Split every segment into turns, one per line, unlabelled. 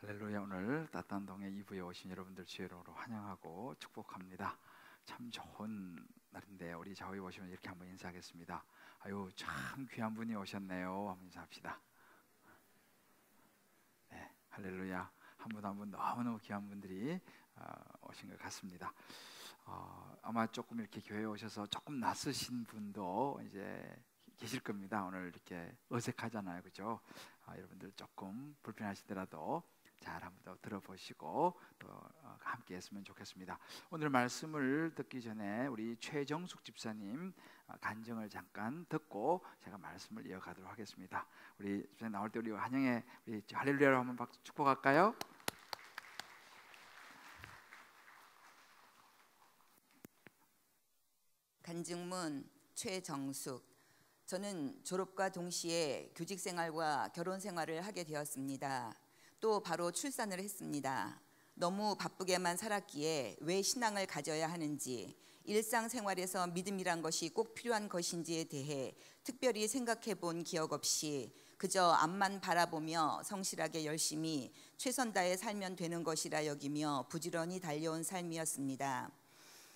할렐루야. 오늘 따뜻한 동에 2부에 오신 여러분들 주의로 환영하고 축복합니다. 참 좋은 날인데 우리 좌우에 오시면 이렇게 한번 인사하겠습니다. 아유, 참 귀한 분이 오셨네요. 한번 인사합시다. 네, 할렐루야. 한 분 한 분 너무너무 귀한 분들이 오신 것 같습니다. 아마 조금 이렇게 교회에 오셔서 조금 낯서신 분도 이제 계실 겁니다. 오늘 이렇게 어색하잖아요, 그죠? 여러분들 조금 불편하시더라도 잘 한번 더 들어보시고 또 함께 했으면 좋겠습니다. 오늘 말씀을 듣기 전에 우리 최정숙 집사님 간증을 잠깐 듣고 제가 말씀을 이어가도록 하겠습니다. 우리 집사님 나올 때 우리 환영해, 우리 할렐루야로 한번 박수 축복할까요?
간증문 최정숙. 저는 졸업과 동시에 교직 생활과 결혼 생활을 하게 되었습니다. 또 바로 출산을 했습니다. 너무 바쁘게만 살았기에 왜 신앙을 가져야 하는지, 일상생활에서 믿음이란 것이 꼭 필요한 것인지에 대해 특별히 생각해 본 기억 없이 그저 앞만 바라보며 성실하게 열심히 최선 다해 살면 되는 것이라 여기며 부지런히 달려온 삶이었습니다.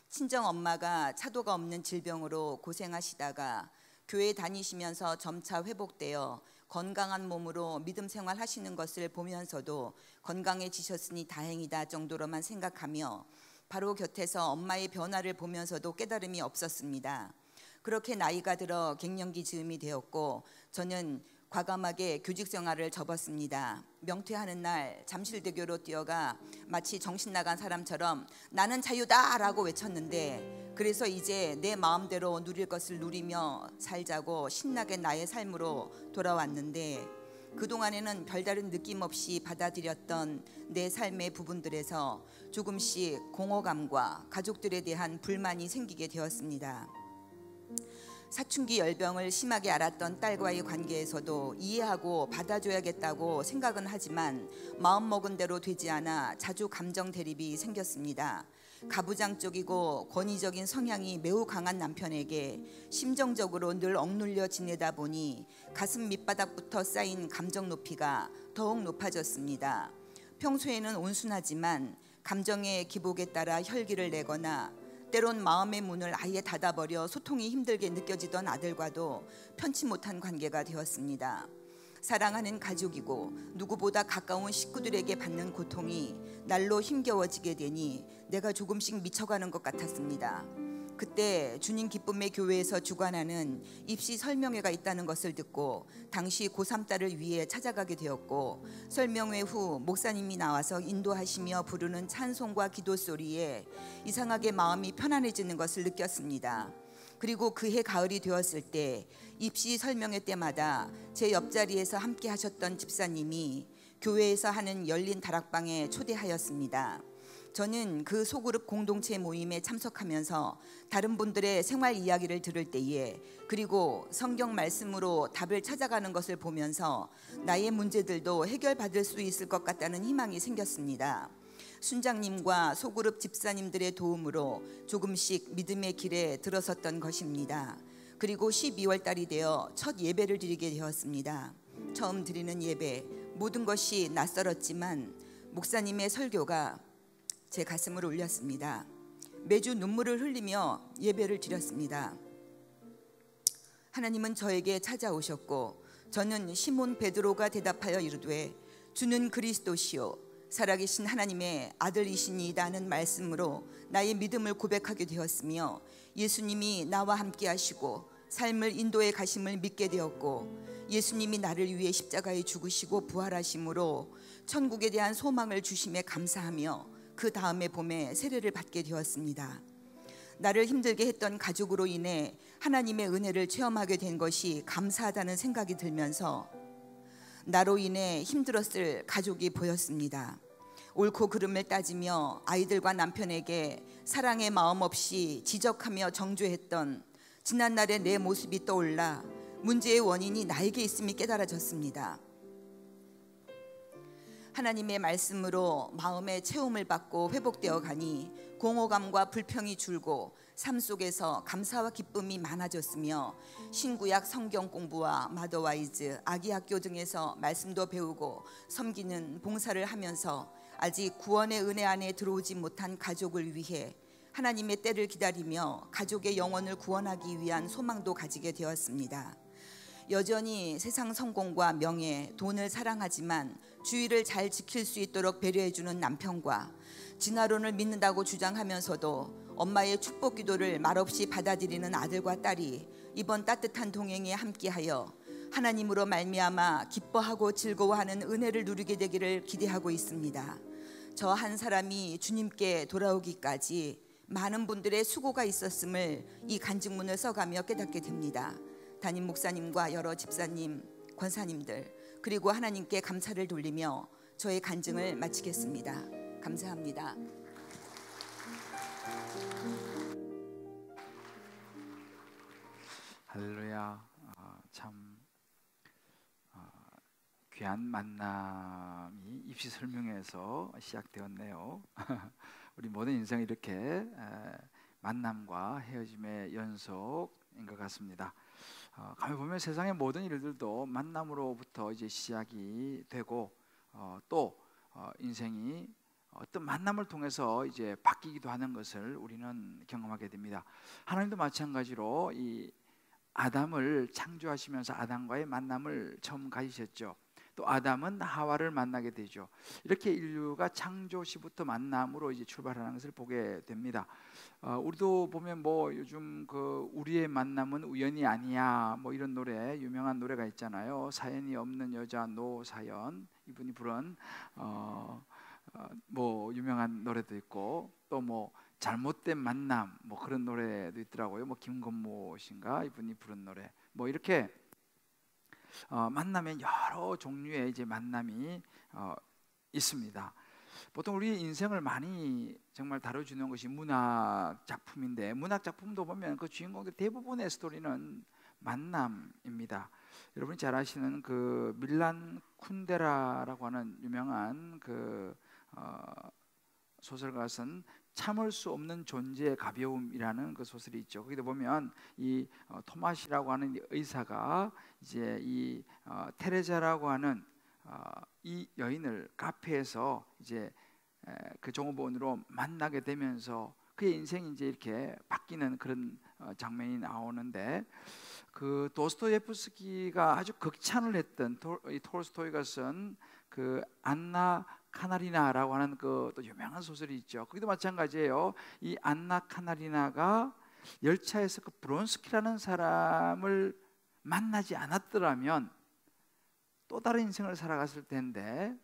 친정 엄마가 차도가 없는 질병으로 고생하시다가 교회 다니시면서 점차 회복되어 건강한 몸으로 믿음 생활 하시는 것을 보면서도 건강해지셨으니 다행이다 정도로만 생각하며 바로 곁에서 엄마의 변화를 보면서도 깨달음이 없었습니다. 그렇게 나이가 들어 갱년기 즈음이 되었고 저는 과감하게 교직 생활을 접었습니다. 명퇴하는 날 잠실대교로 뛰어가 마치 정신 나간 사람처럼 나는 자유다라고 외쳤는데, 그래서 이제 내 마음대로 누릴 것을 누리며 살자고 신나게 나의 삶으로 돌아왔는데, 그동안에는 별다른 느낌 없이 받아들였던 내 삶의 부분들에서 조금씩 공허감과 가족들에 대한 불만이 생기게 되었습니다. 사춘기 열병을 심하게 앓았던 딸과의 관계에서도 이해하고 받아줘야겠다고 생각은 하지만 마음먹은 대로 되지 않아 자주 감정 대립이 생겼습니다. 가부장적이고 권위적인 성향이 매우 강한 남편에게 심정적으로 늘 억눌려 지내다 보니 가슴 밑바닥부터 쌓인 감정 높이가 더욱 높아졌습니다. 평소에는 온순하지만 감정의 기복에 따라 혈기를 내거나 때론 마음의 문을 아예 닫아버려 소통이 힘들게 느껴지던 아들과도 편치 못한 관계가 되었습니다. 사랑하는 가족이고 누구보다 가까운 식구들에게 받는 고통이 날로 힘겨워지게 되니 내가 조금씩 미쳐가는 것 같았습니다. 그때 주님 기쁨의 교회에서 주관하는 입시 설명회가 있다는 것을 듣고 당시 고3 딸을 위해 찾아가게 되었고, 설명회 후 목사님이 나와서 인도하시며 부르는 찬송과 기도 소리에 이상하게 마음이 편안해지는 것을 느꼈습니다. 그리고 그해 가을이 되었을 때 입시 설명회 때마다 제 옆자리에서 함께 하셨던 집사님이 교회에서 하는 열린 다락방에 초대하였습니다. 저는 그 소그룹 공동체 모임에 참석하면서 다른 분들의 생활 이야기를 들을 때에, 그리고 성경 말씀으로 답을 찾아가는 것을 보면서 나의 문제들도 해결받을 수 있을 것 같다는 희망이 생겼습니다. 순장님과 소그룹 집사님들의 도움으로 조금씩 믿음의 길에 들어섰던 것입니다. 그리고 12월 달이 되어 첫 예배를 드리게 되었습니다. 처음 드리는 예배, 모든 것이 낯설었지만 목사님의 설교가 제 가슴을 울렸습니다. 매주 눈물을 흘리며 예배를 드렸습니다. 하나님은 저에게 찾아오셨고 저는 시몬 베드로가 대답하여 이르되 주는 그리스도시요 살아계신 하나님의 아들이시니이다는 말씀으로 나의 믿음을 고백하게 되었으며, 예수님이 나와 함께 하시고 삶을 인도해 가심을 믿게 되었고, 예수님이 나를 위해 십자가에 죽으시고 부활하심으로 천국에 대한 소망을 주심에 감사하며 그 다음에 봄에 세례를 받게 되었습니다. 나를 힘들게 했던 가족으로 인해 하나님의 은혜를 체험하게 된 것이 감사하다는 생각이 들면서 나로 인해 힘들었을 가족이 보였습니다. 옳고 그름을 따지며 아이들과 남편에게 사랑의 마음 없이 지적하며 정죄했던 지난날의 내 모습이 떠올라 문제의 원인이 나에게 있음이 깨달아졌습니다. 하나님의 말씀으로 마음의 채움을 받고 회복되어 가니 공허감과 불평이 줄고 삶 속에서 감사와 기쁨이 많아졌으며 신구약 성경 공부와 마더와이즈, 아기학교 등에서 말씀도 배우고 섬기는 봉사를 하면서 아직 구원의 은혜 안에 들어오지 못한 가족을 위해 하나님의 때를 기다리며 가족의 영혼을 구원하기 위한 소망도 가지게 되었습니다. 여전히 세상 성공과 명예, 돈을 사랑하지만 주의를 잘 지킬 수 있도록 배려해주는 남편과 진화론을 믿는다고 주장하면서도 엄마의 축복 기도를 말없이 받아들이는 아들과 딸이 이번 따뜻한 동행에 함께하여 하나님으로 말미암아 기뻐하고 즐거워하는 은혜를 누리게 되기를 기대하고 있습니다. 저 한 사람이 주님께 돌아오기까지 많은 분들의 수고가 있었음을 이 간증문을 써가며 깨닫게 됩니다. 담임 목사님과 여러 집사님, 권사님들, 그리고 하나님께 감사를 돌리며 저의 간증을 마치겠습니다. 감사합니다.
할렐루야. 참 귀한 만남이 입시 설명회에서 시작되었네요. 우리 모든 인생이 이렇게 만남과 헤어짐의 연속인 것 같습니다. 가만히 보면 세상의 모든 일들도 만남으로부터 이제 시작이 되고 또 인생이 어떤 만남을 통해서 이제 바뀌기도 하는 것을 우리는 경험하게 됩니다. 하나님도 마찬가지로 이 아담을 창조하시면서 아담과의 만남을 처음 가지셨죠. 또 아담은 하와를 만나게 되죠. 이렇게 인류가 창조 시부터 만남으로 이제 출발하는 것을 보게 됩니다. 우리도 보면 뭐 요즘 그 우리의 만남은 우연이 아니야 뭐 이런 노래, 유명한 노래가 있잖아요. 사연이 없는 여자 노사연, 이분이 부른 뭐 유명한 노래도 있고, 또 뭐 잘못된 만남 뭐 그런 노래도 있더라고요. 뭐 김건모 씨인가 이분이 부른 노래. 뭐 이렇게 만남에 여러 종류의 이제 만남이 있습니다. 보통 우리 인생을 많이 정말 다뤄주는 것이 문학 작품인데, 문학 작품도 보면 그 주인공들 대부분의 스토리는 만남입니다. 여러분이 잘 아시는 그 밀란 쿤데라라고 하는 유명한 그 소설가 쓴 참을 수 없는 존재의 가벼움이라는 그 소설이 있죠. 거기도 보면 이 토마시라고 하는 의사가 이제 이 테레자라고 하는 이 여인을 카페에서 이제 그 종업원으로 만나게 되면서 그의 인생이 이제 이렇게 바뀌는 그런 장면이 나오는데, 그 도스토예프스키가 아주 극찬을 했던 이 톨스토이가 쓴 그 안나 카나리나라고 하는 그 또 유명한 소설이 있죠. 거기도 마찬가지예요. 이 안나 카나리나가 열차에서 그 브론스키라는 사람을 만나지 않았더라면 또 다른 인생을 살아갔을 텐데,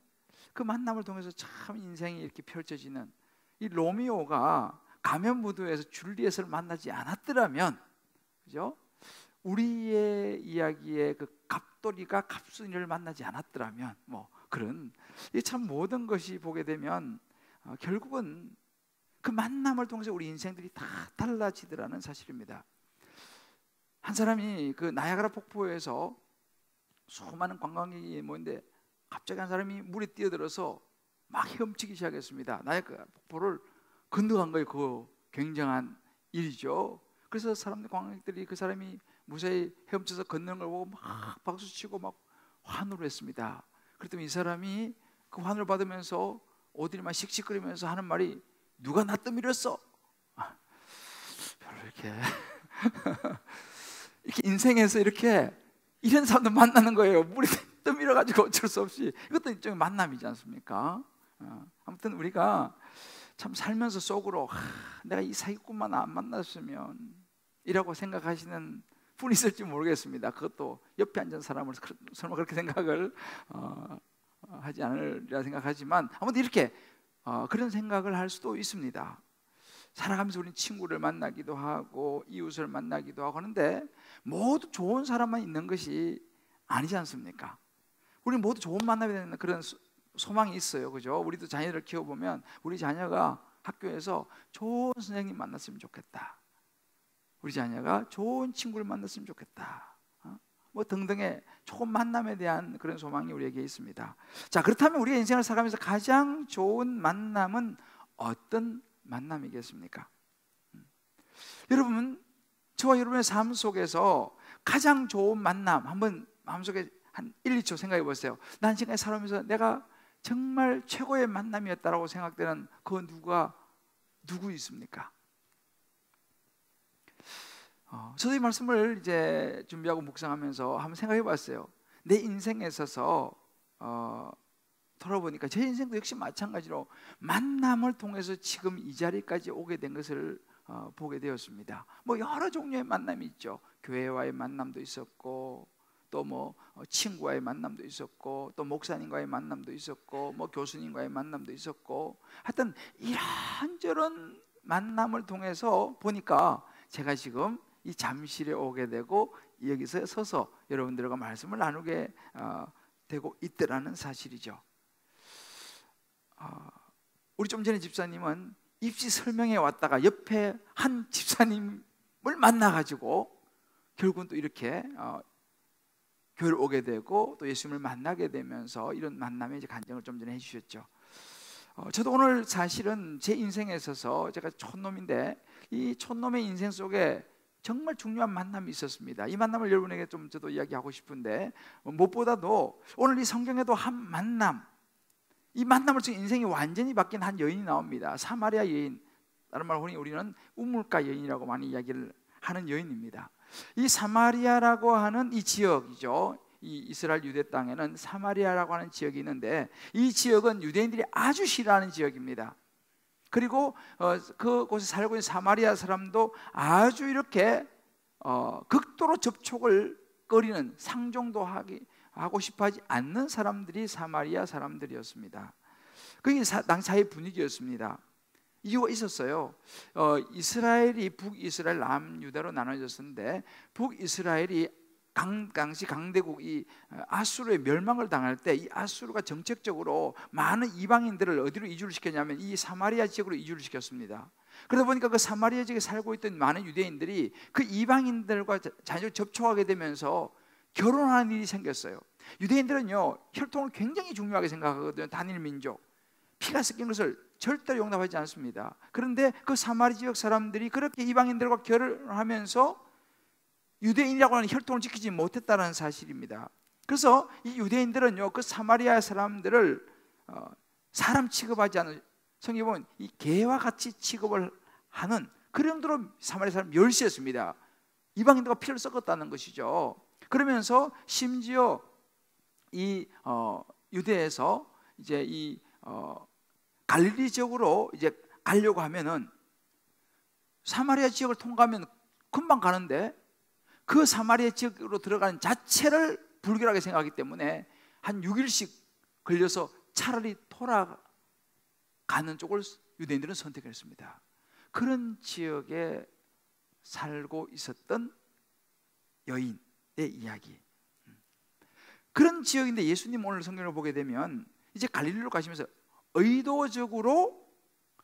그 만남을 통해서 참 인생이 이렇게 펼쳐지는, 이 로미오가 가면 무도에서 줄리엣을 만나지 않았더라면, 그죠? 우리의 이야기의 그 갑돌이가 갑순이를 만나지 않았더라면, 뭐 그런 이 참 모든 것이 보게 되면 결국은 그 만남을 통해서 우리 인생들이 다 달라지더라는 사실입니다. 한 사람이 그 나야가라 폭포에서 수많은 관광객이 모인데 갑자기 한 사람이 물에 뛰어들어서 막 헤엄치기 시작했습니다. 나야가라 폭포를 건너간 거예요. 그 굉장한 일이죠. 그래서 사람들, 관광객들이 그 사람이 무사히 헤엄쳐서 건너는 걸 보고 막 박수치고 막 환호를 했습니다. 그랬더니 이 사람이 그 환호를 받으면서 어디만 씩씩거리면서 하는 말이, 누가 나 떠밀었어? 별로 이렇게 이렇게 인생에서 이렇게 이런 사람들 만나는 거예요. 물이 떠밀어가지고 어쩔 수 없이. 이것도 일종의 만남이지 않습니까? 아무튼 우리가 참 살면서 속으로 내가 이 사기꾼만 안 만났으면 이라고 생각하시는 분이 있을지 모르겠습니다. 그것도 옆에 앉은 사람을 설마 그렇게 생각을 하지 않으리라 생각하지만, 아무튼 이렇게 그런 생각을 할 수도 있습니다. 살아가면서 우리는 친구를 만나기도 하고 이웃을 만나기도 하고 하는데, 모두 좋은 사람만 있는 것이 아니지 않습니까? 우리 모두 좋은 만남이 되는 그런 소망이 있어요. 그죠? 우리도 자녀를 키워보면 우리 자녀가 학교에서 좋은 선생님 만났으면 좋겠다. 우리 자녀가 좋은 친구를 만났으면 좋겠다. 뭐 등등의 좋은 만남에 대한 그런 소망이 우리에게 있습니다. 자, 그렇다면 우리의 인생을 살아가면서 가장 좋은 만남은 어떤 만남이겠습니까? 여러분, 저와 여러분의 삶 속에서 가장 좋은 만남 한번 마음속에 한 1, 2초 생각해 보세요. 난 지금까지 살아오면서 내가 정말 최고의 만남이었다라고 생각되는 그 누구 있습니까? 저도 이 말씀을 이제 준비하고 묵상하면서 한번 생각해 봤어요. 내 인생에 있어서 돌아보니까 제 인생도 역시 마찬가지로 만남을 통해서 지금 이 자리까지 오게 된 것을 보게 되었습니다. 뭐 여러 종류의 만남이 있죠. 교회와의 만남도 있었고, 또 뭐 친구와의 만남도 있었고, 또 목사님과의 만남도 있었고, 뭐 교수님과의 만남도 있었고, 하여튼 이런저런 만남을 통해서 보니까 제가 지금 이 잠실에 오게 되고 여기서 서서 여러분들과 말씀을 나누게 되고 있더라는 사실이죠. 우리 좀 전에 집사님은 입시 설명회 왔다가 옆에 한 집사님을 만나가지고 결국은 또 이렇게 교회를 오게 되고 또 예수님을 만나게 되면서 이런 만남의 이제 간증을 좀 전에 해주셨죠. 저도 오늘 사실은 제 인생에 있어서 제가 촌놈인데 이 촌놈의 인생 속에 정말 중요한 만남이 있었습니다. 이 만남을 여러분에게 좀 저도 이야기하고 싶은데, 무엇보다도 오늘 이 성경에도 한 만남, 이 만남을 통해 인생이 완전히 바뀐 한 여인이 나옵니다. 사마리아 여인, 다른 말로 우리는 우물가 여인이라고 많이 이야기를 하는 여인입니다. 이 사마리아라고 하는 이 지역이죠. 이 이스라엘 유대 땅에는 사마리아라고 하는 지역이 있는데, 이 지역은 유대인들이 아주 싫어하는 지역입니다. 그리고 그곳에 살고 있는 사마리아 사람도 아주 이렇게 극도로 접촉을 꺼리는, 상종도 하고 싶어하지 않는 사람들이 사마리아 사람들이었습니다. 그게 당사의 분위기였습니다. 이유가 있었어요. 이스라엘이 북이스라엘, 남유다로 나눠졌었는데, 북이스라엘이 당시 강대국 이 아수르의 멸망을 당할 때 이 아수르가 정책적으로 많은 이방인들을 어디로 이주를 시켰냐면 이 사마리아 지역으로 이주를 시켰습니다. 그러다 보니까 그 사마리아 지역에 살고 있던 많은 유대인들이 그 이방인들과 자주 접촉하게 되면서 결혼하는 일이 생겼어요. 유대인들은요, 혈통을 굉장히 중요하게 생각하거든요. 단일 민족, 피가 섞인 것을 절대로 용납하지 않습니다. 그런데 그 사마리아 지역 사람들이 그렇게 이방인들과 결혼하면서 유대인이라고 하는 혈통을 지키지 못했다는 사실입니다. 그래서 이 유대인들은요, 그 사마리아 사람들을 사람 취급하지 않은, 성경에 보면 이 개와 같이 취급을 하는 그런 정도로 사마리아 사람 멸시했습니다. 이방인들과 피를 섞었다는 것이죠. 그러면서 심지어 이 유대에서 이제 이 갈릴리 지역으로 이제 가려고 하면은 사마리아 지역을 통과하면 금방 가는데, 그 사마리아 지역으로 들어가는 자체를 불결하게 생각하기 때문에 한 6일씩 걸려서 차라리 돌아가는 쪽을 유대인들은 선택했습니다. 그런 지역에 살고 있었던 여인의 이야기. 그런 지역인데 예수님 오늘 성경을 보게 되면 이제 갈릴리로 가시면서 의도적으로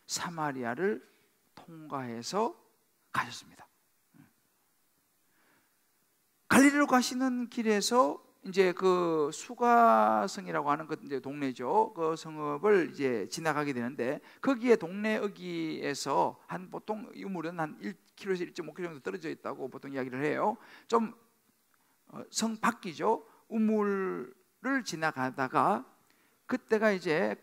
사마리아를 통과해서 가셨습니다. 갈릴리로 가시는 길에서 이제 그 수가성이라고 하는 그 이제 동네죠. 그 성읍을 이제 지나가게 되는데, 거기에 동네 어귀에서 한 보통 이 우물은 한 1km에서 1.5km 정도 떨어져 있다고 보통 이야기를 해요. 좀 성 밖이죠. 우물을 지나가다가 그때가 이제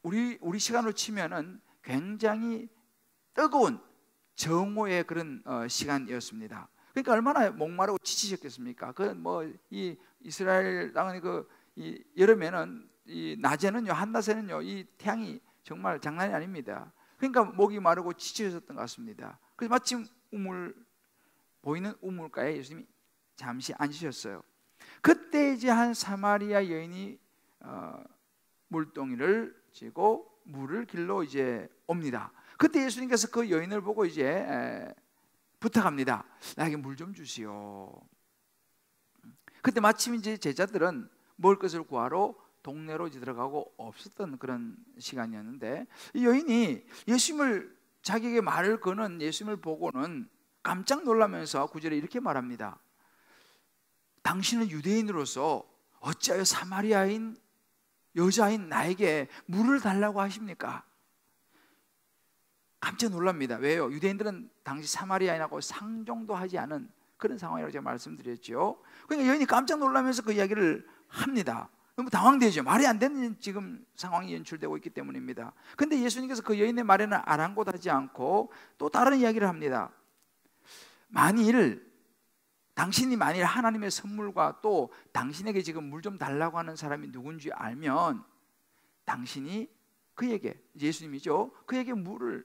우리 시간으로 치면은 굉장히 뜨거운 정오의 그런 시간이었습니다. 그러니까 얼마나 목마르고 지치셨겠습니까? 그 뭐 이 이스라엘 땅은 이 여름에는 이 낮에는요, 한낮에는요, 이 태양이 정말 장난이 아닙니다. 그러니까 목이 마르고 지치셨던 것 같습니다. 그래서 마침 보이는 우물가에 예수님이 잠시 앉으셨어요. 그때 이제 한 사마리아 여인이 물동이를 쥐고 물을 길러 이제 옵니다. 그때 예수님께서 그 여인을 보고 이제 부탁합니다. 나에게 물 좀 주시오. 그때 마침 이제 제자들은 먹을 것을 구하러 동네로 이제 들어가고 없었던 그런 시간이었는데, 이 여인이 예수님을, 자기에게 말을 거는 예수님을 보고는 깜짝 놀라면서 9절에 이렇게 말합니다. 당신은 유대인으로서 어찌하여 사마리아인 여자인 나에게 물을 달라고 하십니까? 깜짝 놀랍니다. 왜요? 유대인들은 당시 사마리아인하고 상종도 하지 않은 그런 상황이라고 제가 말씀드렸죠. 그러니까 여인이 깜짝 놀라면서 그 이야기를 합니다. 너무 당황되죠. 말이 안 되는 지금 상황이 연출되고 있기 때문입니다. 그런데 예수님께서 그 여인의 말에는 아랑곳하지 않고 또 다른 이야기를 합니다. 당신이 만일 하나님의 선물과 또 당신에게 지금 물 좀 달라고 하는 사람이 누군지 알면 당신이 그에게, 예수님이죠, 그에게 물을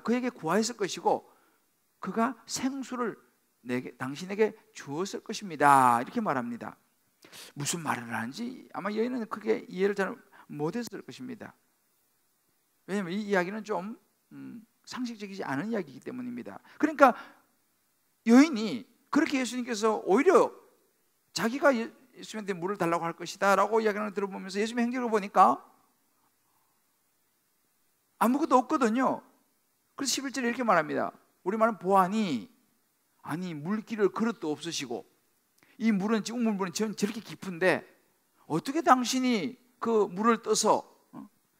그에게 구하였을 것이고 그가 생수를 당신에게 주었을 것입니다. 이렇게 말합니다. 무슨 말을 하는지 아마 여인은 크게 이해를 잘 못했을 것입니다. 왜냐하면 이 이야기는 좀 상식적이지 않은 이야기이기 때문입니다. 그러니까 여인이 그렇게 예수님께서 오히려 자기가 예수님한테 물을 달라고 할 것이다 라고 이야기를 들어보면서 예수님의 행적을 보니까 아무것도 없거든요. 그래서 11절에 이렇게 말합니다. 우리말은 보아니, 아니 물기를 그릇도 없으시고 이 물은 지금 물은 저렇게 깊은데 어떻게 당신이 그 물을 떠서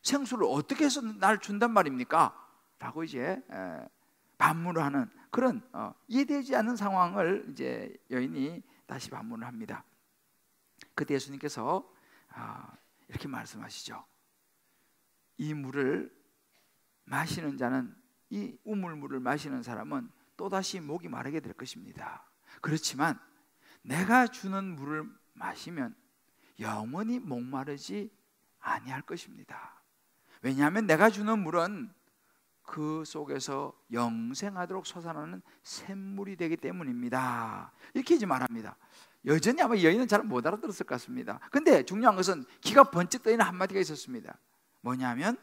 생수를 어떻게 해서 날 준단 말입니까? 라고 이제 반문을 하는 그런 이해되지 않는 상황을 이제 여인이 다시 반문을 합니다. 그때 예수님께서 이렇게 말씀하시죠. 이 물을 마시는 자는, 이 우물물을 마시는 사람은 또다시 목이 마르게 될 것입니다. 그렇지만 내가 주는 물을 마시면 영원히 목마르지 아니할 것입니다. 왜냐하면 내가 주는 물은 그 속에서 영생하도록 솟아나는 샘물이 되기 때문입니다. 이렇게 이제 말합니다. 여전히 아마 여인은 잘 못 알아들었을 것 같습니다. 근데 중요한 것은 귀가 번쩍 뜨이는 한마디가 있었습니다. 뭐냐면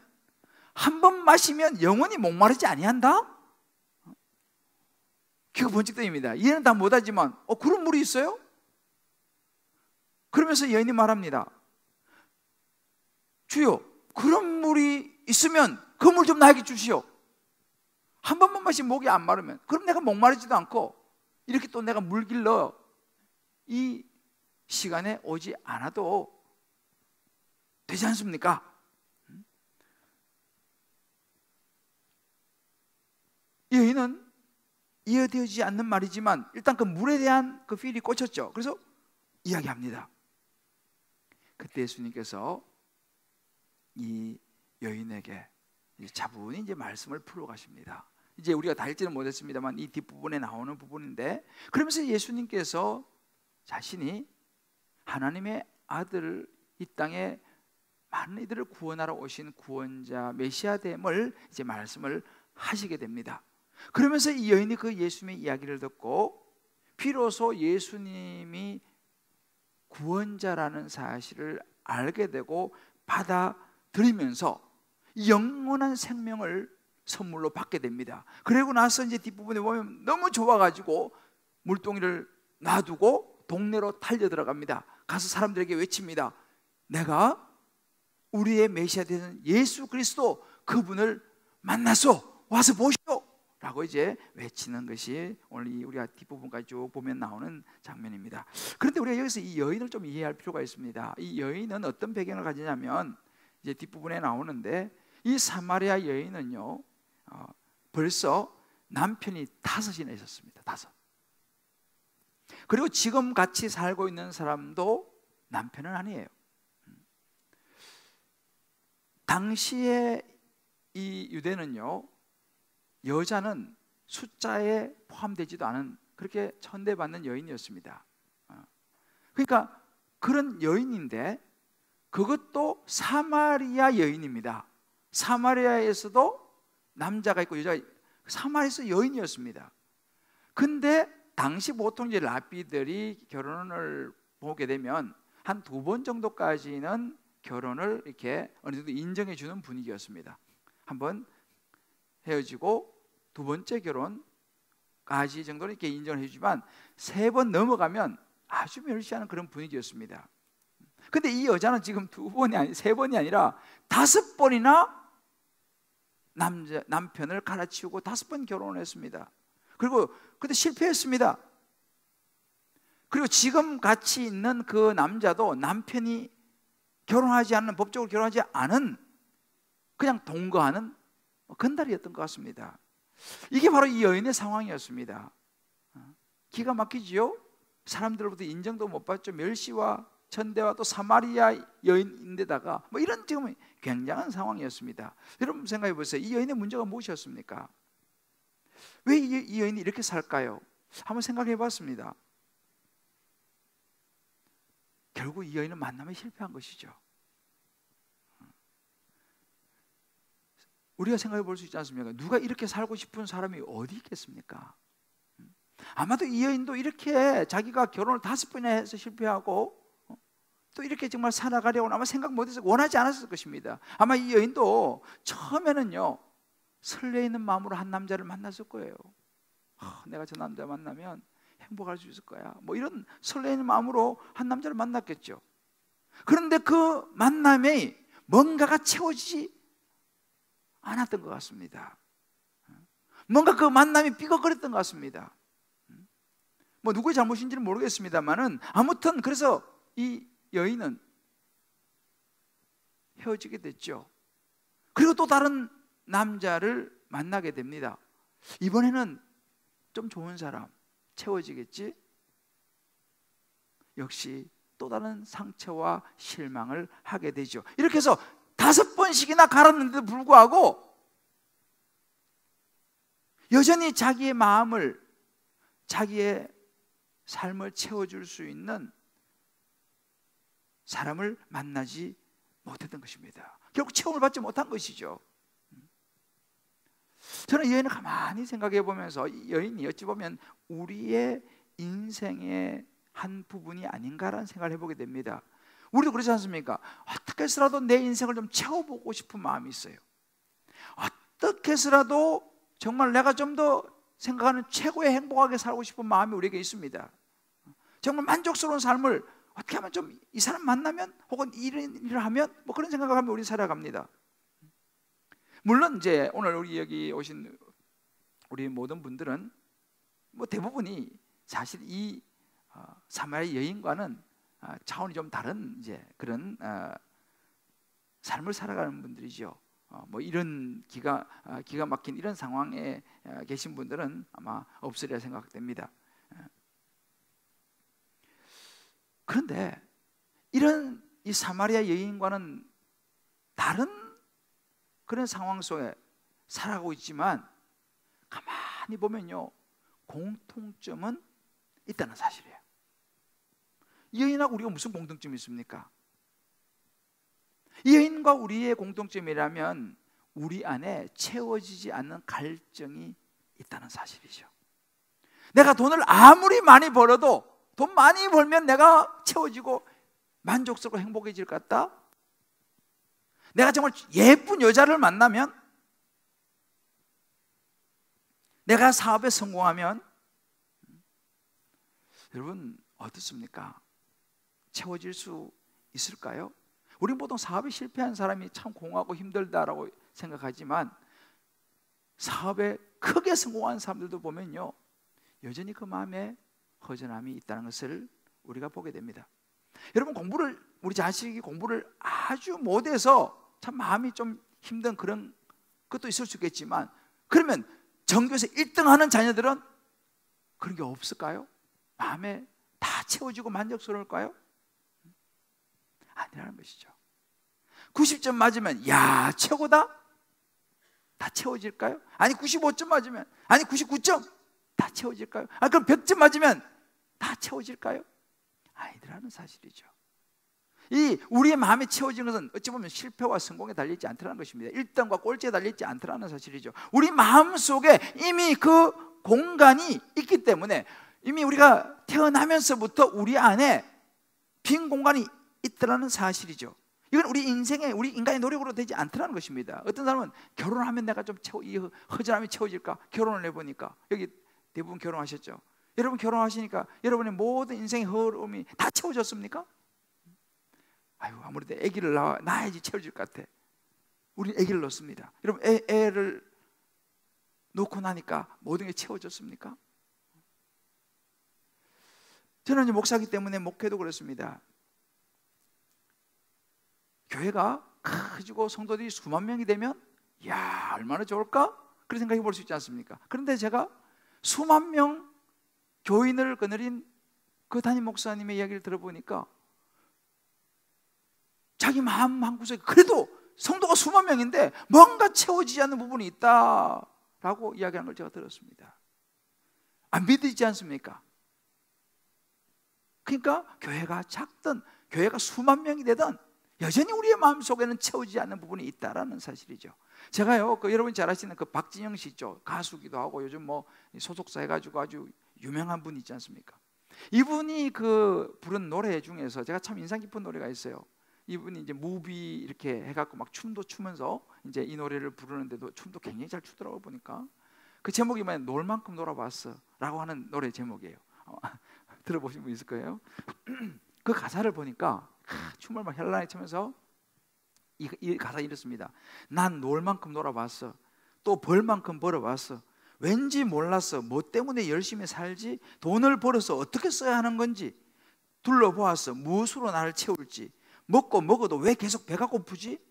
한 번 마시면 영원히 목마르지 아니한다? 귀가 번쩍 뜨입니다. 이해는 다 못하지만 그런 물이 있어요? 그러면서 여인이 말합니다. 주여, 그런 물이 있으면 그 물 좀 나에게 주시오. 한 번만 마시면 목이 안 마르면 그럼 내가 목마르지도 않고 이렇게 또 내가 물 길러 이 시간에 오지 않아도 되지 않습니까? 이 여인은 이해되지 않는 말이지만 일단 그 물에 대한 그 필이 꽂혔죠. 그래서 이야기합니다. 그때 예수님께서 이 여인에게 차분히 이제 말씀을 풀어 가십니다. 이제 우리가 다 읽지는 못했습니다만 이 뒷부분에 나오는 부분인데, 그러면서 예수님께서 자신이 하나님의 아들, 이 땅에 많은 이들을 구원하러 오신 구원자 메시아됨을 이제 말씀을 하시게 됩니다. 그러면서 이 여인이 그 예수님의 이야기를 듣고 비로소 예수님이 구원자라는 사실을 알게 되고 받아들이면서 영원한 생명을 선물로 받게 됩니다. 그리고 나서 이제 뒷부분에 보면 너무 좋아가지고 물동이를 놔두고 동네로 달려 들어갑니다. 가서 사람들에게 외칩니다. 내가 우리의 메시아 되는 예수 그리스도 그분을 만나서 와서 보시오 라고 이제 외치는 것이 오늘 우리가 뒷부분까지 쭉 보면 나오는 장면입니다. 그런데 우리가 여기서 이 여인을 좀 이해할 필요가 있습니다. 이 여인은 어떤 배경을 가지냐면 이제 뒷부분에 나오는데 이 사마리아 여인은요 벌써 남편이 5이나 있었습니다. 5. 그리고 지금 같이 살고 있는 사람도 남편은 아니에요. 당시에 이 유대는요 여자는 숫자에 포함되지도 않은 그렇게 천대받는 여인이었습니다. 그러니까 그런 여인인데 그것도 사마리아 여인입니다. 사마리아에서도 남자가 있고 여자가 사마리아에서 여인이었습니다. 근데 당시 보통 이제 랍비들이 결혼을 보게 되면 한 2번 정도까지는 결혼을 이렇게 어느 정도 인정해 주는 분위기였습니다. 한번 헤어지고 2번째 결혼까지 정도는 이렇게 인정을 해주지만 3번 넘어가면 아주 멸시하는 그런 분위기였습니다. 근데 이 여자는 지금 3번이 아니라 5번이나 남편을 갈아치우고 5번 결혼을 했습니다. 그리고 그때 실패했습니다. 그리고 지금 같이 있는 그 남자도 남편이 결혼하지 않는, 법적으로 결혼하지 않은 그냥 동거하는 건달이었던 것 같습니다. 이게 바로 이 여인의 상황이었습니다. 기가 막히지요? 사람들로부터 인정도 못 받죠. 멸시와 천대와 또 사마리아 여인인데다가 뭐 이런 지금 굉장한 상황이었습니다. 여러분 생각해 보세요. 이 여인의 문제가 무엇이었습니까? 왜 이 여인이 이렇게 살까요? 한번 생각해 봤습니다. 결국 이 여인은 만남에 실패한 것이죠. 우리가 생각해 볼 수 있지 않습니까? 누가 이렇게 살고 싶은 사람이 어디 있겠습니까? 아마도 이 여인도 이렇게 자기가 결혼을 5번이나 해서 실패하고 또 이렇게 정말 살아가려고 아마 생각 못해서 원하지 않았을 것입니다. 아마 이 여인도 처음에는요 설레이는 마음으로 한 남자를 만났을 거예요. 내가 저 남자 만나면 행복할 수 있을 거야, 뭐 이런 설레이는 마음으로 한 남자를 만났겠죠. 그런데 그 만남에 뭔가가 채워지지 않았던 것 같습니다. 뭔가 그 만남이 삐걱거렸던 것 같습니다. 뭐 누구의 잘못인지는 모르겠습니다만은 아무튼 그래서 이 여인은 헤어지게 됐죠. 그리고 또 다른 남자를 만나게 됩니다. 이번에는 좀 좋은 사람, 채워지겠지? 역시 또 다른 상처와 실망을 하게 되죠. 이렇게 해서 5번씩이나 갈았는데도 불구하고 여전히 자기의 마음을, 자기의 삶을 채워줄 수 있는 사람을 만나지 못했던 것입니다. 결국 채움을 받지 못한 것이죠. 저는 이 여인을 가만히 생각해 보면서 이 여인이 어찌 보면 우리의 인생의 한 부분이 아닌가라는 생각을 해보게 됩니다. 우리도 그렇지 않습니까? 어떻게 해서라도 내 인생을 좀 채워보고 싶은 마음이 있어요. 어떻게 해서라도 정말 내가 좀 더 생각하는 최고의 행복하게 살고 싶은 마음이 우리에게 있습니다. 정말 만족스러운 삶을 어떻게 하면 좀 이 사람 만나면 혹은 이런 일을 하면 뭐 그런 생각을 하면 우리 살아갑니다. 물론 이제 오늘 우리 여기 오신 우리 모든 분들은 뭐 대부분이 사실 이 사마리아 여인과는 차원이 좀 다른 이제 그런 삶을 살아가는 분들이죠. 뭐 이런 기가 막힌 이런 상황에 계신 분들은 아마 없으리라 생각됩니다. 그런데 이런 이 사마리아 여인과는 다른 그런 상황 속에 살아가고 있지만 가만히 보면요 공통점은 있다는 사실이에요. 이 여인하고 우리가 무슨 공통점이 있습니까? 이 여인과 우리의 공통점이라면 우리 안에 채워지지 않는 갈증이 있다는 사실이죠. 내가 돈을 아무리 많이 벌어도 돈 많이 벌면 내가 채워지고 만족스럽고 행복해질 것 같다? 내가 정말 예쁜 여자를 만나면, 내가 사업에 성공하면, 여러분 어떻습니까? 채워질 수 있을까요? 우리는 보통 사업에 실패한 사람이 참 공하고 힘들다라고 생각하지만 사업에 크게 성공한 사람들도 보면요 여전히 그 마음에 허전함이 있다는 것을 우리가 보게 됩니다. 여러분 우리 자식이 공부를 아주 못해서 참 마음이 좀 힘든 그런 것도 있을 수 있겠지만, 그러면 전교에서 1등하는 자녀들은 그런 게 없을까요? 마음에 다 채워지고 만족스러울까요? 아니라는 것이죠. 90점 맞으면 야 최고다? 다 채워질까요? 아니 95점 맞으면, 아니 99점 다 채워질까요? 그럼 100점 맞으면 다 채워질까요? 아니라는 사실이죠. 이 우리의 마음이 채워지는 것은 어찌 보면 실패와 성공에 달려있지 않더라는 것입니다. 1등과 꼴찌에 달려있지 않더라는 사실이죠. 우리 마음 속에 이미 그 공간이 있기 때문에, 이미 우리가 태어나면서부터 우리 안에 빈 공간이 있더라는 사실이죠. 이건 우리 인생에, 우리 인간의 노력으로 되지 않더라는 것입니다. 어떤 사람은 결혼하면 내가 좀 이 허전함이 채워질까? 결혼을 해보니까, 여기 대부분 결혼하셨죠? 여러분 결혼하시니까 여러분의 모든 인생의 허름이 다 채워졌습니까? 아유 아무래도 아기를 낳아야지 채워질 것 같아. 우리는 아기를 낳습니다. 여러분 애를 놓고 나니까 모든 게 채워졌습니까? 저는 이제 목사기 때문에 목회도 그렇습니다. 교회가 커지고 성도들이 수만 명이 되면 야, 얼마나 좋을까? 그런 생각해 볼 수 있지 않습니까? 그런데 제가 수만 명 교인을 거느린 그 담임 목사님의 이야기를 들어보니까 자기 마음 한구석에 그래도 성도가 수만 명인데 뭔가 채워지지 않는 부분이 있다라고 이야기하는 걸 제가 들었습니다. 안 믿어지지 않습니까? 그러니까 교회가 작든 교회가 수만 명이 되든 여전히 우리의 마음속에는 채워지지 않는 부분이 있다라는 사실이죠. 제가요, 여러분 잘 아시는 박진영 씨 있죠. 가수기도 하고 요즘 뭐 소속사 해가지고 아주 유명한 분 있지 않습니까? 이분이 부른 노래 중에서 제가 참 인상 깊은 노래가 있어요. 이분이 이제 무비 이렇게 해갖고 막 춤도 추면서 이제 이 노래를 부르는데도 춤도 굉장히 잘 추더라고 보니까. 그 제목이 뭐냐면 놀 만큼 놀아봤어라고 하는 노래 제목이에요. 들어보신 분 있을 거예요. 그 가사를 보니까 춤을 막 현란하게 추면서 이 가사 이렇습니다. 난 놀 만큼 놀아봤어. 또 벌 만큼 벌어봤어. 왠지 몰랐어. 뭐 때문에 열심히 살지? 돈을 벌어서 어떻게 써야 하는 건지 둘러보았어. 무엇으로 나를 채울지. 먹고 먹어도 왜 계속 배가 고프지?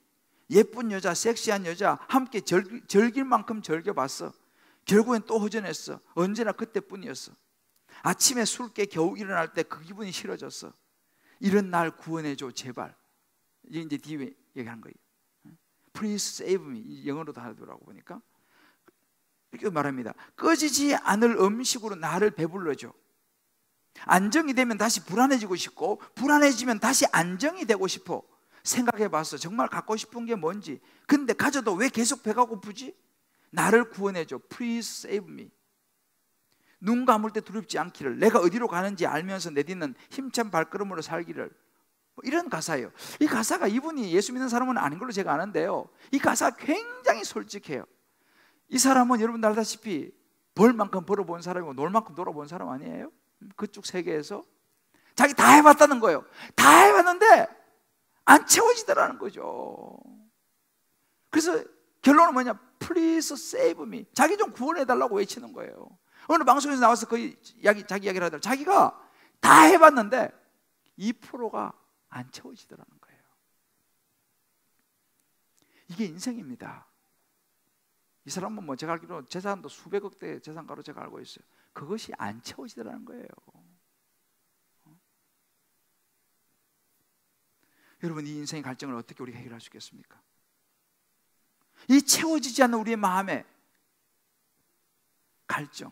예쁜 여자, 섹시한 여자 함께 즐길 만큼 즐겨봤어. 결국엔 또 허전했어. 언제나 그때뿐이었어. 아침에 술 깨 겨우 일어날 때 그 기분이 싫어졌어. 이런 날 구원해줘 제발. 이게 이제 뒤에 얘기한 거예요. Please save me. 영어로도 하더라고 보니까 이렇게 말합니다. 꺼지지 않을 음식으로 나를 배불러줘. 안정이 되면 다시 불안해지고 싶고 불안해지면 다시 안정이 되고 싶어. 생각해봤어. 정말 갖고 싶은 게 뭔지. 근데 가져도 왜 계속 배가 고프지? 나를 구원해줘. Please save me. 눈 감을 때 두렵지 않기를. 내가 어디로 가는지 알면서 내딛는 힘찬 발걸음으로 살기를. 이런 가사예요. 이 가사가 이분이 예수 믿는 사람은 아닌 걸로 제가 아는데요, 이 가사가 굉장히 솔직해요. 이 사람은 여러분 알다시피 벌 만큼 벌어본 사람이고 놀 만큼 놀아본 사람 아니에요? 그쪽 세계에서 자기 다 해봤다는 거예요. 다 해봤는데 안 채워지더라는 거죠. 그래서 결론은 뭐냐? Please save me. 자기 좀 구원해달라고 외치는 거예요. 어느 방송에서 나와서 자기 이야기를 하더라고요. 자기가 다 해봤는데 2%가 안 채워지더라는 거예요. 이게 인생입니다. 이 사람은 뭐 제가 알기로 재산도 수백억 대 재산가로 제가 알고 있어요. 그것이 안 채워지더라는 거예요. 여러분, 이 인생의 갈증을 어떻게 우리가 해결할 수 있겠습니까? 이 채워지지 않는 우리의 마음의 갈증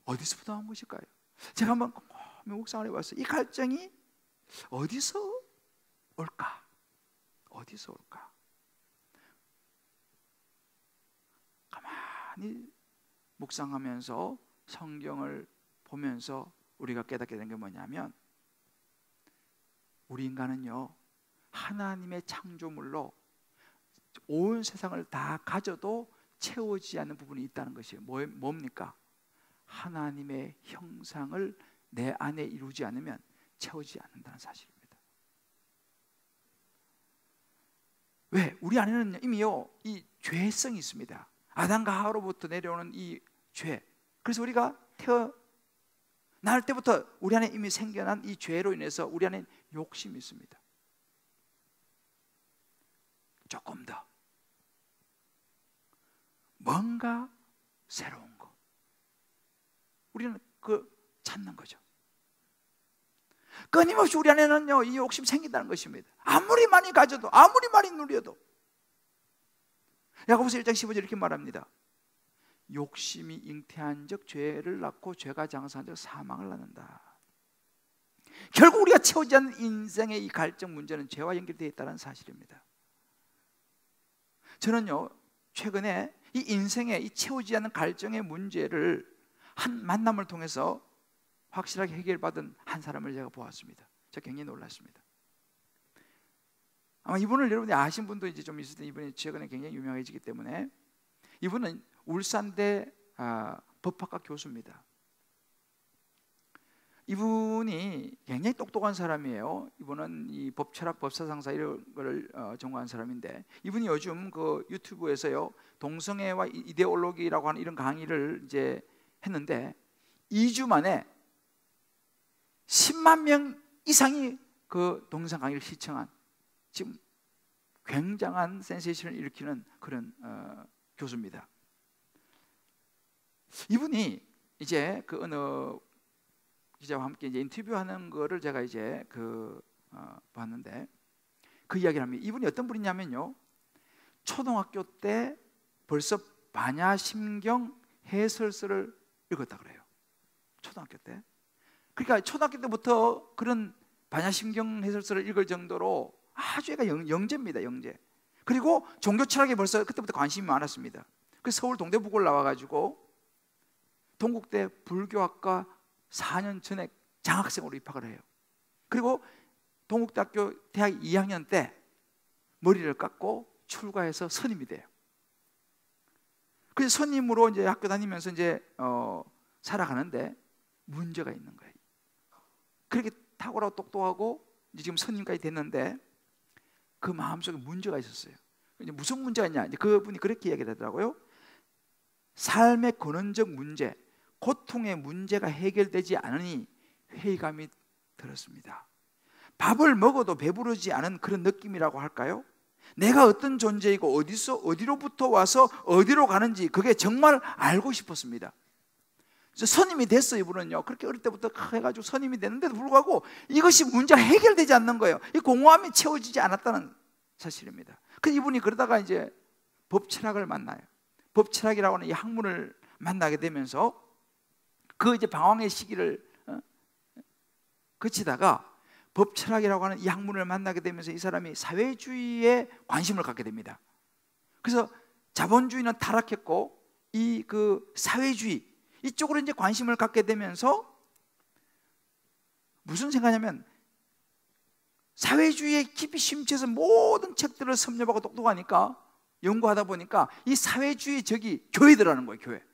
어디서부터 나온 것일까요? 제가 한번 묵상을 해봤어요. 이 갈증이 어디서 올까? 어디서 올까? 가만히 묵상하면서 성경을 보면서 우리가 깨닫게 된 게 뭐냐면, 우리 인간은요, 하나님의 창조물로 온 세상을 다 가져도 채워지지 않는 부분이 있다는 것이에요. 뭡니까? 하나님의 형상을 내 안에 이루지 않으면 채워지지 않는다는 사실입니다. 왜? 우리 안에는 이미요, 이 죄성이 있습니다. 아담과 하와로부터 내려오는 이 죄. 그래서 우리가 태어날 때부터 우리 안에 이미 생겨난 이 죄로 인해서 우리 안에 욕심이 있습니다. 조금 더 뭔가 새로운 거, 우리는 찾는 거죠. 끊임없이 우리 안에는요, 이 욕심 생긴다는 것입니다. 아무리 많이 가져도, 아무리 많이 누려도. 야고보서 1장 15절 이렇게 말합니다. 욕심이 잉태한 적 죄를 낳고 죄가 장사한 적 사망을 낳는다. 결국 우리가 채우지 않는 인생의 이 갈증 문제는 죄와 연결되어 있다는 사실입니다. 저는요, 최근에 이 인생의 이 채우지 않는 갈증의 문제를 한 만남을 통해서 확실하게 해결받은 한 사람을 제가 보았습니다. 제가 굉장히 놀랐습니다. 아마 이분을 여러분이 아신 분도 이제 좀 있을 텐데, 이분이 최근에 굉장히 유명해지기 때문에. 이분은 울산대 법학과 교수입니다. 이분이 굉장히 똑똑한 사람이에요. 이분은 이 법철학, 법사상사 이런 거를 전공한 사람인데, 이분이 요즘 그 유튜브에서요 동성애와 이데올로기라고 하는 이런 강의를 이제 했는데 2주 만에 10만 명 이상이 그 동영상 강의를 시청한, 지금 굉장한 센세이션을 일으키는 그런 교수입니다. 이분이 이제 그 어느 기자와 함께 이제 인터뷰하는 거를 제가 이제 봤는데, 그 이야기를 합니다. 이분이 어떤 분이냐면요, 초등학교 때 벌써 반야심경 해설서를 읽었다 그래요. 초등학교 때. 그러니까 초등학교 때부터 그런 반야심경 해설서를 읽을 정도로 아주 애가 영재입니다. 영재. 그리고 종교 철학에 벌써 그때부터 관심이 많았습니다. 그래서 서울 동대북을 나와가지고 동국대 불교학과 4년 전에 장학생으로 입학을 해요. 그리고 동국대학교 대학 2학년 때 머리를 깎고 출가해서 선임이 돼요. 그래서 선임으로 이제 학교 다니면서 이제 살아가는데 문제가 있는 거예요. 그렇게 탁월하고 똑똑하고 이제 지금 선임까지 됐는데 그 마음속에 문제가 있었어요. 이제 무슨 문제가 있냐? 이제 그분이 그렇게 이야기하더라고요. 삶의 근원적 문제, 고통의 문제가 해결되지 않으니 회의감이 들었습니다. 밥을 먹어도 배부르지 않은 그런 느낌이라고 할까요? 내가 어떤 존재이고 어디로부터 와서 어디로 가는지 그게 정말 알고 싶었습니다. 선임이 됐어요. 이분은요, 그렇게 어릴 때부터 해가지고 선임이 됐는데도 불구하고 이것이 문제가 해결되지 않는 거예요. 이 공허함이 채워지지 않았다는 사실입니다. 그래서 이분이 그러다가 이제 법철학을 만나요. 법철학이라고 하는 이 학문을 만나게 되면서 그 이제 방황의 시기를 거치다가 법철학이라고 하는 이 학문을 만나게 되면서 이 사람이 사회주의에 관심을 갖게 됩니다. 그래서 자본주의는 타락했고 이 그 사회주의 이쪽으로 이제 관심을 갖게 되면서 무슨 생각하냐면, 사회주의에 깊이 심취해서 모든 책들을 섭렵하고 똑똑하니까 연구하다 보니까 이 사회주의 적이 교회들하는 거예요. 교회.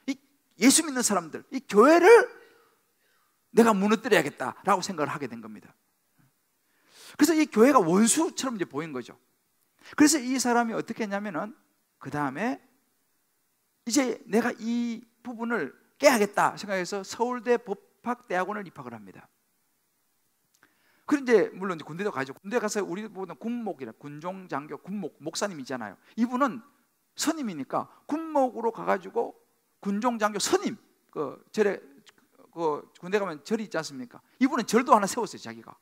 이 예수 믿는 사람들, 이 교회를 내가 무너뜨려야겠다라고 생각을 하게 된 겁니다. 그래서 이 교회가 원수처럼 이제 보인 거죠. 그래서 이 사람이 어떻게 했냐면은 그 다음에 이제 내가 이 부분을 깨야겠다 생각해서 서울대 법학대학원을 입학을 합니다. 그런데 물론 이제 군대도 가죠. 군대 가서 우리 보는 군목이라, 군종장교, 군목, 목사님이잖아요. 이분은 선임이니까 군목으로 가가지고 군종장교 선임, 절에 군대 가면 절이 있지 않습니까? 이분은 절도 하나 세웠어요. 자기가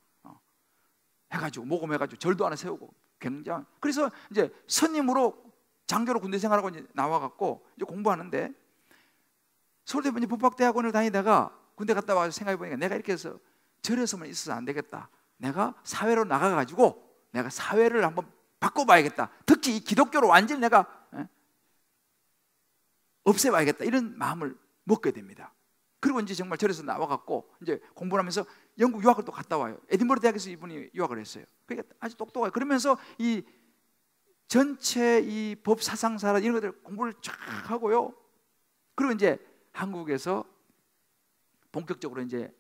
해가지고 모금해가지고 절도 하나 세우고 굉장히. 그래서 이제 선임으로 장교로 군대 생활하고 이제 나와갖고 이제 공부하는데, 서울대 법학대학원을 다니다가 군대 갔다 와서 생각해보니까 내가 이렇게 해서 절에서만 있어서 안 되겠다. 내가 사회로 나가가지고 내가 사회를 한번 바꿔봐야겠다. 특히 이 기독교를 완전히 내가 없애봐야겠다. 이런 마음을 먹게 됩니다. 그리고 이제 정말 절에서 나와갖고 이제 공부를 하면서 영국 유학을 또 갔다 와요. 에딘버러 대학에서 이분이 유학을 했어요. 그러니까 아주 똑똑해요. 그러면서 이 전체 이 법 사상사라 이런 것들 공부를 쫙 하고요. 그리고 이제 한국에서 본격적으로 이제